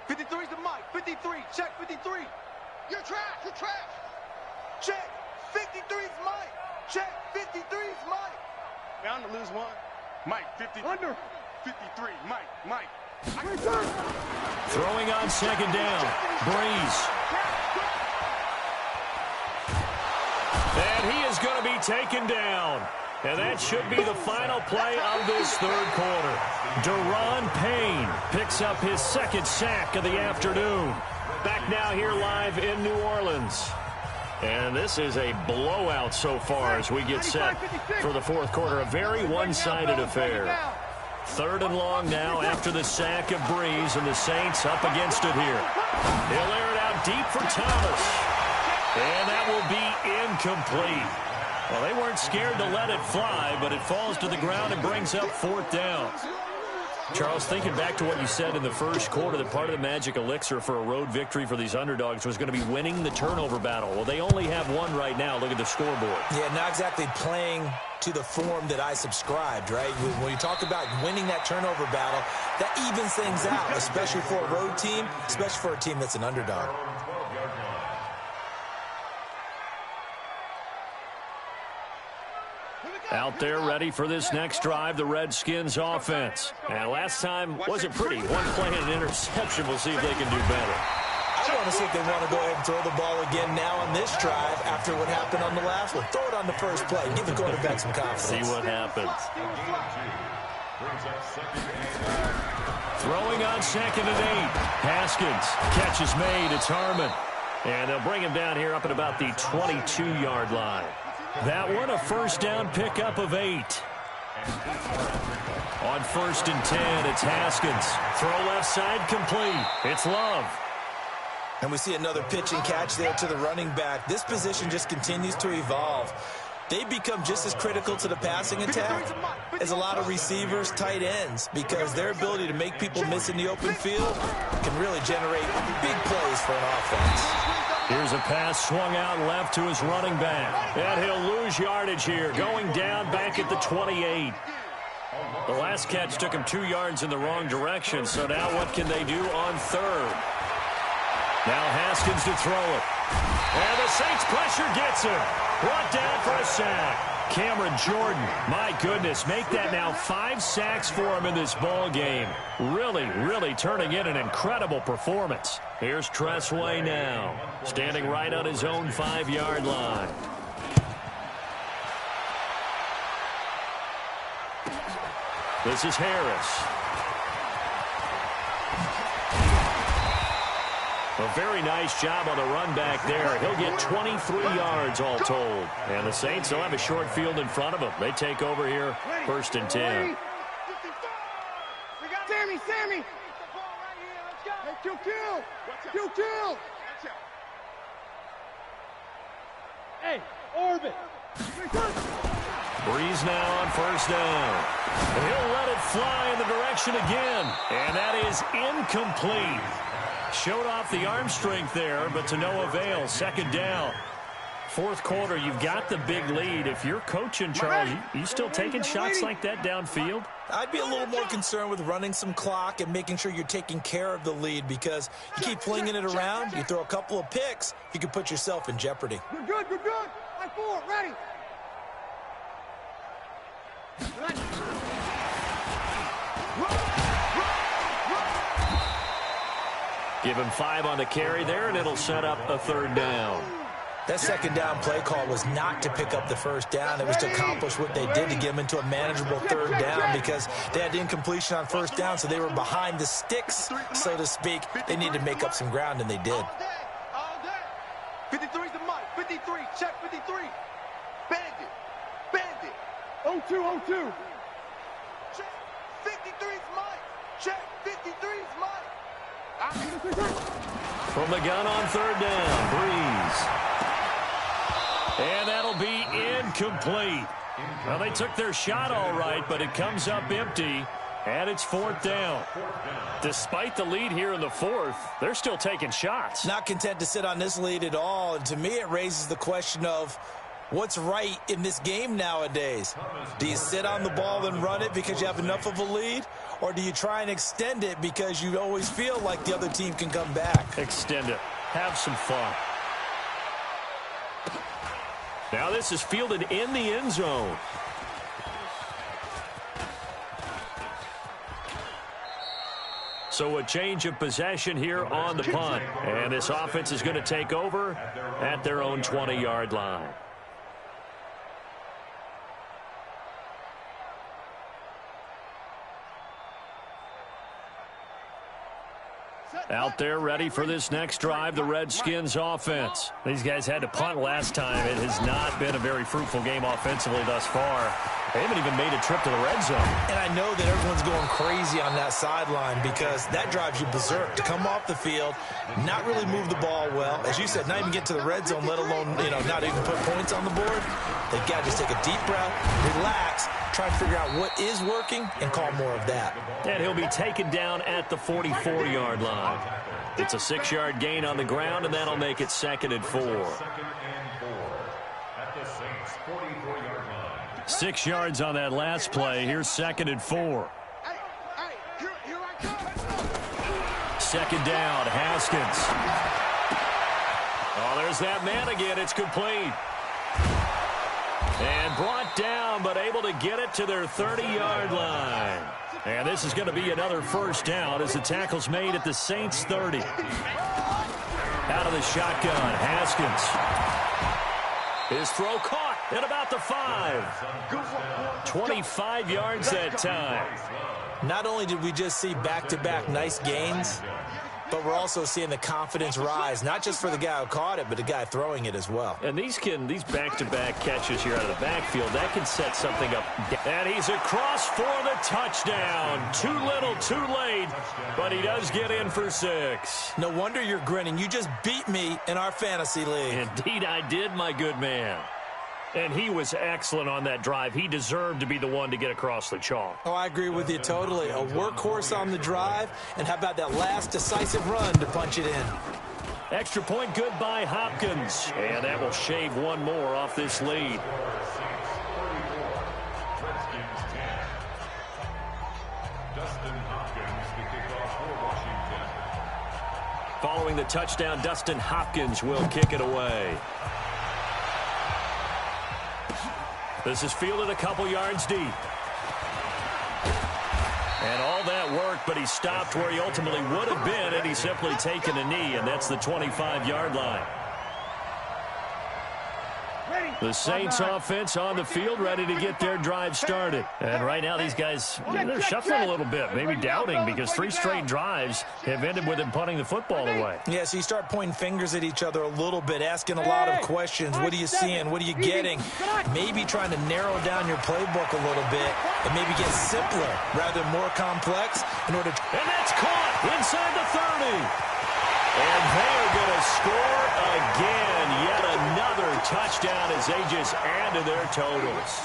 Speaker 2: 53's the mic. 53. Check 53. You're trash. You're trash. Check. 53's mic. Check. 53's mic. Bound to lose one. Mike, 50.
Speaker 6: Under.
Speaker 2: 53. Mike.
Speaker 1: Throwing on second down. Breeze. And he is going to be taken down. And that should be the final play of this third quarter. Daron Payne picks up his second sack of the afternoon. Back now here live in New Orleans. And this is a blowout so far as we get set for the fourth quarter. A very one-sided affair. 3rd and long now after the sack of Breeze, and the Saints up against it here. He'll air it out deep for Thomas. And that will be incomplete. Well, they weren't scared to let it fly, but it falls to the ground and brings up 4th down. Charles, thinking back to what you said in the first quarter, that part of the magic elixir for a road victory for these underdogs was going to be winning the turnover battle. Well, they only have one right now. Look at the scoreboard.
Speaker 3: Yeah, not exactly playing to the form that I subscribed, right? When you talk about winning that turnover battle, that evens things out, especially for a road team, especially for a team that's an underdog.
Speaker 1: Out there ready for this next drive, the Redskins offense. And last time wasn't pretty. One play and an interception. We'll see if they can do better.
Speaker 3: I want to see if they want to go ahead and throw the ball again now on this drive after what happened on the last one. Throw it on the first play. Give the quarterback some confidence.
Speaker 1: See what happens. Throwing on 2nd and 8. Haskins. Catch is made. It's Harmon. And they'll bring him down here up at about the 22-yard line. That one, a first down pickup of 8. On 1st and 10, it's Haskins. Throw left side complete. It's Love.
Speaker 3: And we see another pitch and catch there to the running back. This position just continues to evolve. They become just as critical to the passing attack as a lot of receivers, tight ends, because their ability to make people miss in the open field can really generate big plays for an offense.
Speaker 1: Here's a pass swung out left to his running back. And he'll lose yardage here, going down back at the 28. The last catch took him 2 yards in the wrong direction, so now what can they do on 3rd? Now Haskins to throw it. And the Saints pressure gets him. Brought down for a sack. Cameron Jordan, my goodness, make that now 5 sacks for him in this ball game. Really, really turning in an incredible performance. Here's Tressway now, standing right on his own 5-yard line. This is Harris. A very nice job on the run back there. He'll get 23 yards all told. And the Saints will have a short field in front of them. They take over here, 1st and 10.
Speaker 2: Sammy! Kill!
Speaker 6: Hey, orbit.
Speaker 1: Breeze now on 1st down. And he'll let it fly in the direction again. And that is incomplete. Showed off the arm strength there, but to no avail. 2nd down. 4th quarter, you've got the big lead. If you're coaching, Charles, you still taking shots like that downfield?
Speaker 3: I'd be a little more concerned with running some clock and making sure you're taking care of the lead, because you keep flinging it around, you throw a couple of picks, you can put yourself in jeopardy.
Speaker 2: Good. Line 4, ready.
Speaker 1: Give him 5 on the carry there, and it'll set up a 3rd down.
Speaker 3: That 2nd down play call was not to pick up the 1st down. It was to accomplish what they did, to get them into a manageable 3rd down, because they had incompletion on 1st down, so they were behind the sticks, so to speak. They needed to make up some ground, and they did.
Speaker 2: All day. 53's the mic. 53. Check 53. Bandit.
Speaker 6: 0-2.
Speaker 2: Check. 53's mic. Check. 53's mic.
Speaker 1: From the gun on 3rd down, Breeze. And that'll be incomplete. Well, they took their shot all right, but it comes up empty, and it's 4th down. Despite the lead here in the 4th, they're still taking shots.
Speaker 3: Not content to sit on this lead at all, and to me it raises the question of what's right in this game nowadays. Do you sit on the ball and run it because you have enough of a lead? Or do you try and extend it because you always feel like the other team can come back?
Speaker 1: Extend it. Have some fun. Now this is fielded in the end zone. So a change of possession here on the punt. And this offense is going to take over at their own 20-yard line. Out there ready for this next drive, the Redskins offense. These guys had to punt last time. It has not been a very fruitful game offensively thus far. They haven't even made a trip to the red zone.
Speaker 3: And I know that everyone's going crazy on that sideline, because that drives you berserk to come off the field, not really move the ball well. As you said, not even get to the red zone, let alone, not even put points on the board. They've got to just take a deep breath, relax, try to figure out what is working, and call more of that.
Speaker 1: And he'll be taken down at the 44-yard line. It's a 6-yard gain on the ground, and that'll make it 2nd and 4. 6 yards on that last play. Here's 2nd and 4. 2nd down, Haskins. Oh, there's that man again. It's complete. And brought down, but able to get it to their 30-yard line. And this is going to be another 1st down as the tackle's made at the Saints' 30. Out of the shotgun, Haskins. His throw caught at about the 5. 25 yards that time.
Speaker 3: Not only did we just see back-to-back nice gains, but we're also seeing the confidence rise, not just for the guy who caught it, but the guy throwing it as well.
Speaker 1: And these back-to-back catches here out of the backfield, that can set something up. And he's across for the touchdown. Too little, too late, but he does get in for 6.
Speaker 3: No wonder you're grinning. You just beat me in our fantasy league.
Speaker 1: Indeed I did, my good man. And he was excellent on that drive. He deserved to be the one to get across the chalk.
Speaker 3: Oh, I agree with you totally. A workhorse on the drive, and how about that last decisive run to punch it in?
Speaker 1: Extra point good by Hopkins. And that will shave one more off this lead. Following the touchdown, Dustin Hopkins will kick it away. This is fielded a couple yards deep. And all that work, but he stopped where he ultimately would have been, and he's simply taken a knee, and that's the 25-yard line. The Saints offense on the field, ready to get their drive started. And right now these guys, they're shuffling a little bit, maybe doubting, because 3 straight drives have ended with them punting the football away.
Speaker 3: Yeah, so you start pointing fingers at each other a little bit, asking a lot of questions. What are you seeing? What are you getting? Maybe trying to narrow down your playbook a little bit and maybe get simpler rather than more complex in order to...
Speaker 1: And that's caught inside the 30. And they're going to score again. Yet another touchdown as they just add to their totals.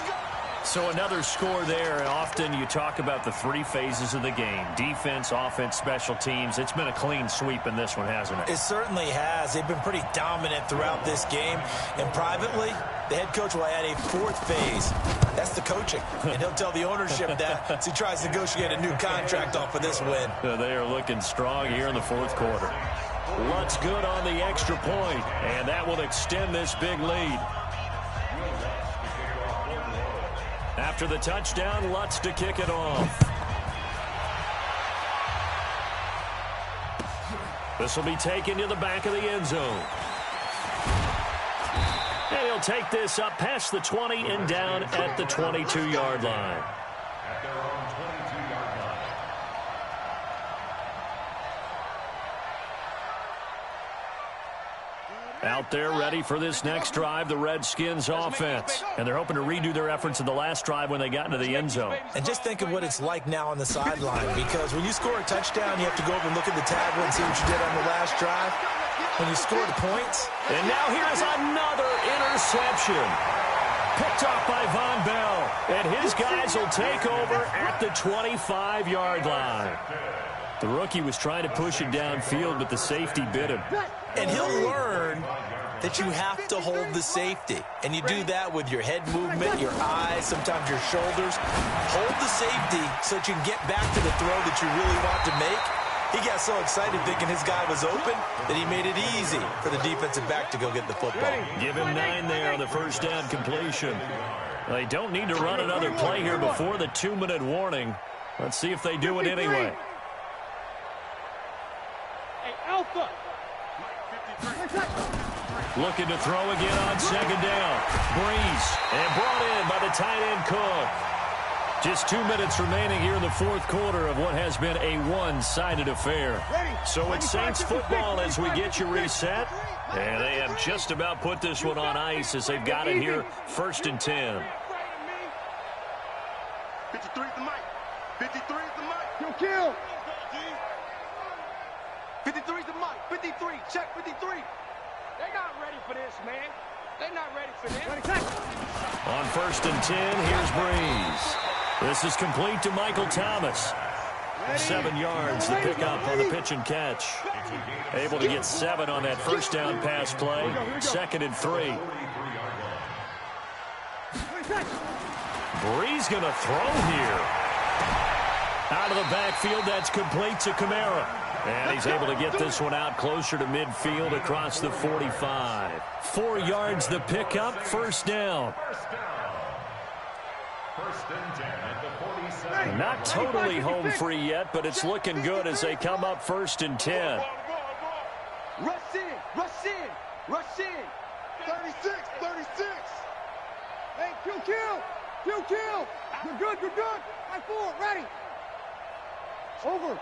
Speaker 1: So another score there. And often you talk about the 3 phases of the game. Defense, offense, special teams. It's been a clean sweep in this one, hasn't it?
Speaker 3: It certainly has. They've been pretty dominant throughout this game. And privately, the head coach will add a 4th phase. That's the coaching. And he'll tell the ownership that as he tries to negotiate a new contract off of this win.
Speaker 1: They are looking strong here in the 4th quarter. Lutz good on the extra point, and that will extend this big lead. After the touchdown, Lutz to kick it off. This will be taken to the back of the end zone. And he'll take this up past the 20 and down at the 22-yard line.
Speaker 4: At their own 22-yard line.
Speaker 1: Out there ready for this next drive, the Redskins offense. And they're hoping to redo their efforts in the last drive when they got into the end zone.
Speaker 3: And just think of what it's like now on the sideline, because when you score a touchdown, you have to go over and look at the tablet and see what you did on the last drive. When you scored points.
Speaker 1: And now here's another interception. Picked off by Von Bell. And his guys will take over at the 25-yard line. The rookie was trying to push it downfield, but the safety bit him.
Speaker 3: And he'll learn that you have to hold the safety. And you do that with your head movement, your eyes, sometimes your shoulders. Hold the safety so that you can get back to the throw that you really want to make. He got so excited thinking his guy was open that he made it easy for the defensive back to go get the football.
Speaker 1: Give him 9 there on the first down completion. They don't need to run another play here before the 2-minute warning. Let's see if they do it anyway.
Speaker 6: Alpha.
Speaker 1: Looking to throw again on second down. Breeze, and brought in by the tight end Cook. Just 2 minutes remaining here in the 4th quarter of what has been a one-sided affair. So it's Saints football as we get you reset. And they have just about put this one on ice as they've got it here, 1st and 10.
Speaker 2: 53 is the mic. 53 is the mic.
Speaker 6: Kill.
Speaker 2: 53 is the mic. 53. Check 53. They're not ready for this, man. They're not ready for this.
Speaker 1: On 1st and 10, here's Breeze. This is complete to Michael Thomas. 7 yards, the pickup on the pitch and catch. Able to get 7 on that first down pass play. 2nd and 3. Breeze going to throw here. Out of the backfield, that's complete to Kamara. And he's able to get this one out closer to midfield across the 45. 4 yards the pickup, first down.
Speaker 4: First and 10 at the 47.
Speaker 1: Not totally home free yet, but it's looking good as they come up 1st and 10.
Speaker 2: Rush in, rush in, rush in. 36, 36.
Speaker 6: Hey, kill. You're good. High forward, ready. Over.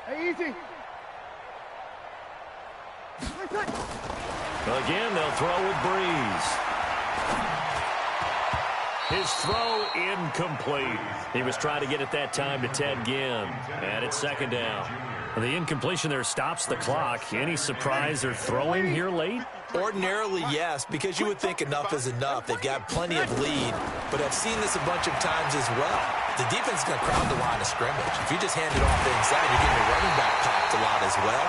Speaker 6: Hey, easy.
Speaker 1: Again, they'll throw with Breeze. His throw incomplete. He was trying to get it that time to Ted Ginn. And it's 2nd down. The incompletion there stops the clock. Any surprise they're throwing here late?
Speaker 3: Ordinarily, yes, because you would think enough is enough. They've got plenty of lead, but I've seen this a bunch of times as well. The defense is going to crowd the line of scrimmage. If you just hand it off inside, you're getting the running back popped a lot as well.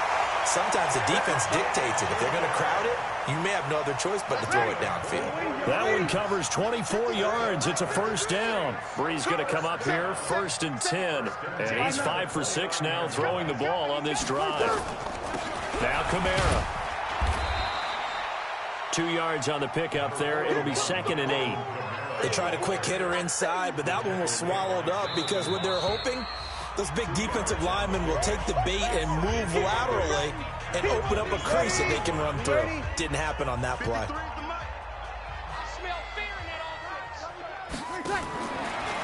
Speaker 3: sometimes the defense dictates it. If they're going to crowd it, you may have no other choice but to throw it downfield.
Speaker 1: That one covers 24 yards. It's a first down. Bree's going to come up here, 1st and 10. And he's 5 for 6 now throwing the ball on this drive. Now Kamara. 2 yards on the pickup there. It'll be 2nd and 8.
Speaker 3: They tried a quick hitter inside, but that one was swallowed up because what they're hoping, those big defensive linemen will take the bait and move laterally and open up a crease that they can run through. Didn't happen on that play.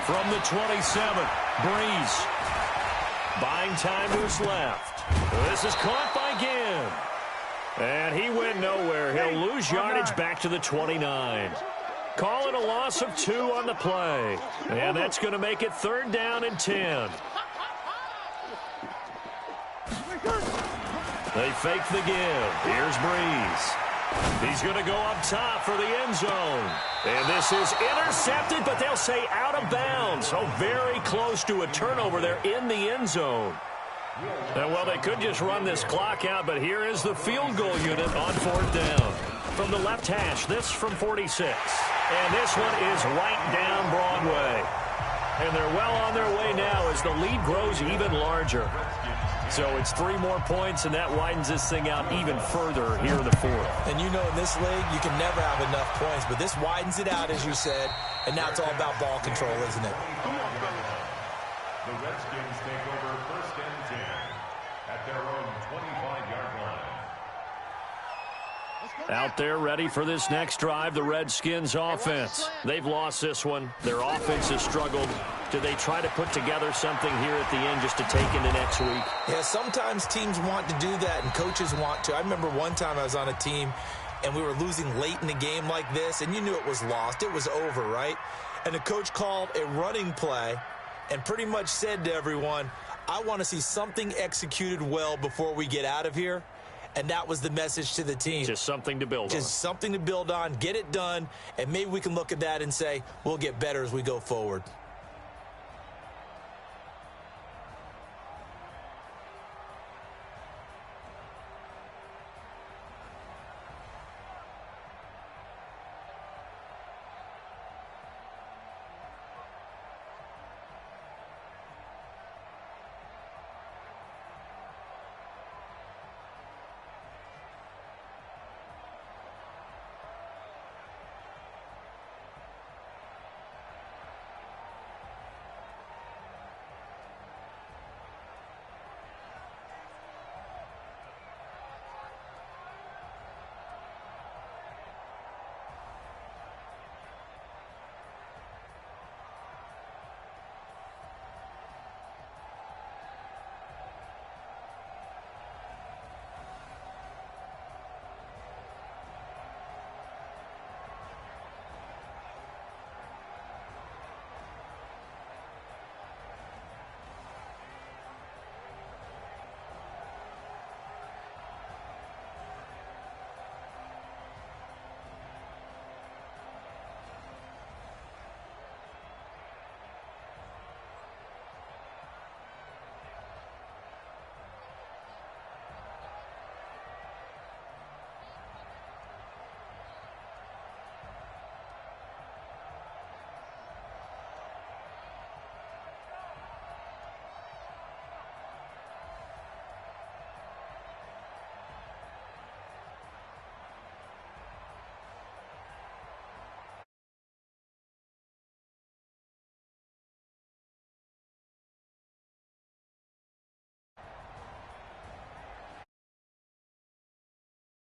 Speaker 1: From the 27, Breeze. Buying time to his left. This is caught by Ginn. And he went nowhere. He'll lose yardage back to the 29. Call it a loss of 2 on the play. And that's going to make it 3rd down and 10. They fake the give. Here's Breeze. He's going to go up top for the end zone. And this is intercepted, but they'll say out of bounds. So very close to a turnover there in the end zone. And, well, they could just run this clock out, but here is the field goal unit on 4th down. From the left hash, this from 46. And this one is right down Broadway. And they're well on their way now as the lead grows even larger. So it's 3 more points, and that widens this thing out even further here in the 4th.
Speaker 3: And you know in this league, you can never have enough points, but this widens it out, as you said, and now it's all about ball control, isn't it?
Speaker 4: The Redskins take over 1st and 10 at their own 25-yard line.
Speaker 1: Out there ready for this next drive, the Redskins offense. They've lost this one. Their offense has struggled. Do they try to put together something here at the end just to take into next week?
Speaker 3: Yeah, sometimes teams want to do that and coaches want to. I remember one time I was on a team and we were losing late in the game like this, and you knew it was lost. It was over, right? And the coach called a running play and pretty much said to everyone, I want to see something executed well before we get out of here. And that was the message to the team.
Speaker 1: Just something to build on.
Speaker 3: Just something to build on, get it done, and maybe we can look at that and say, we'll get better as we go forward.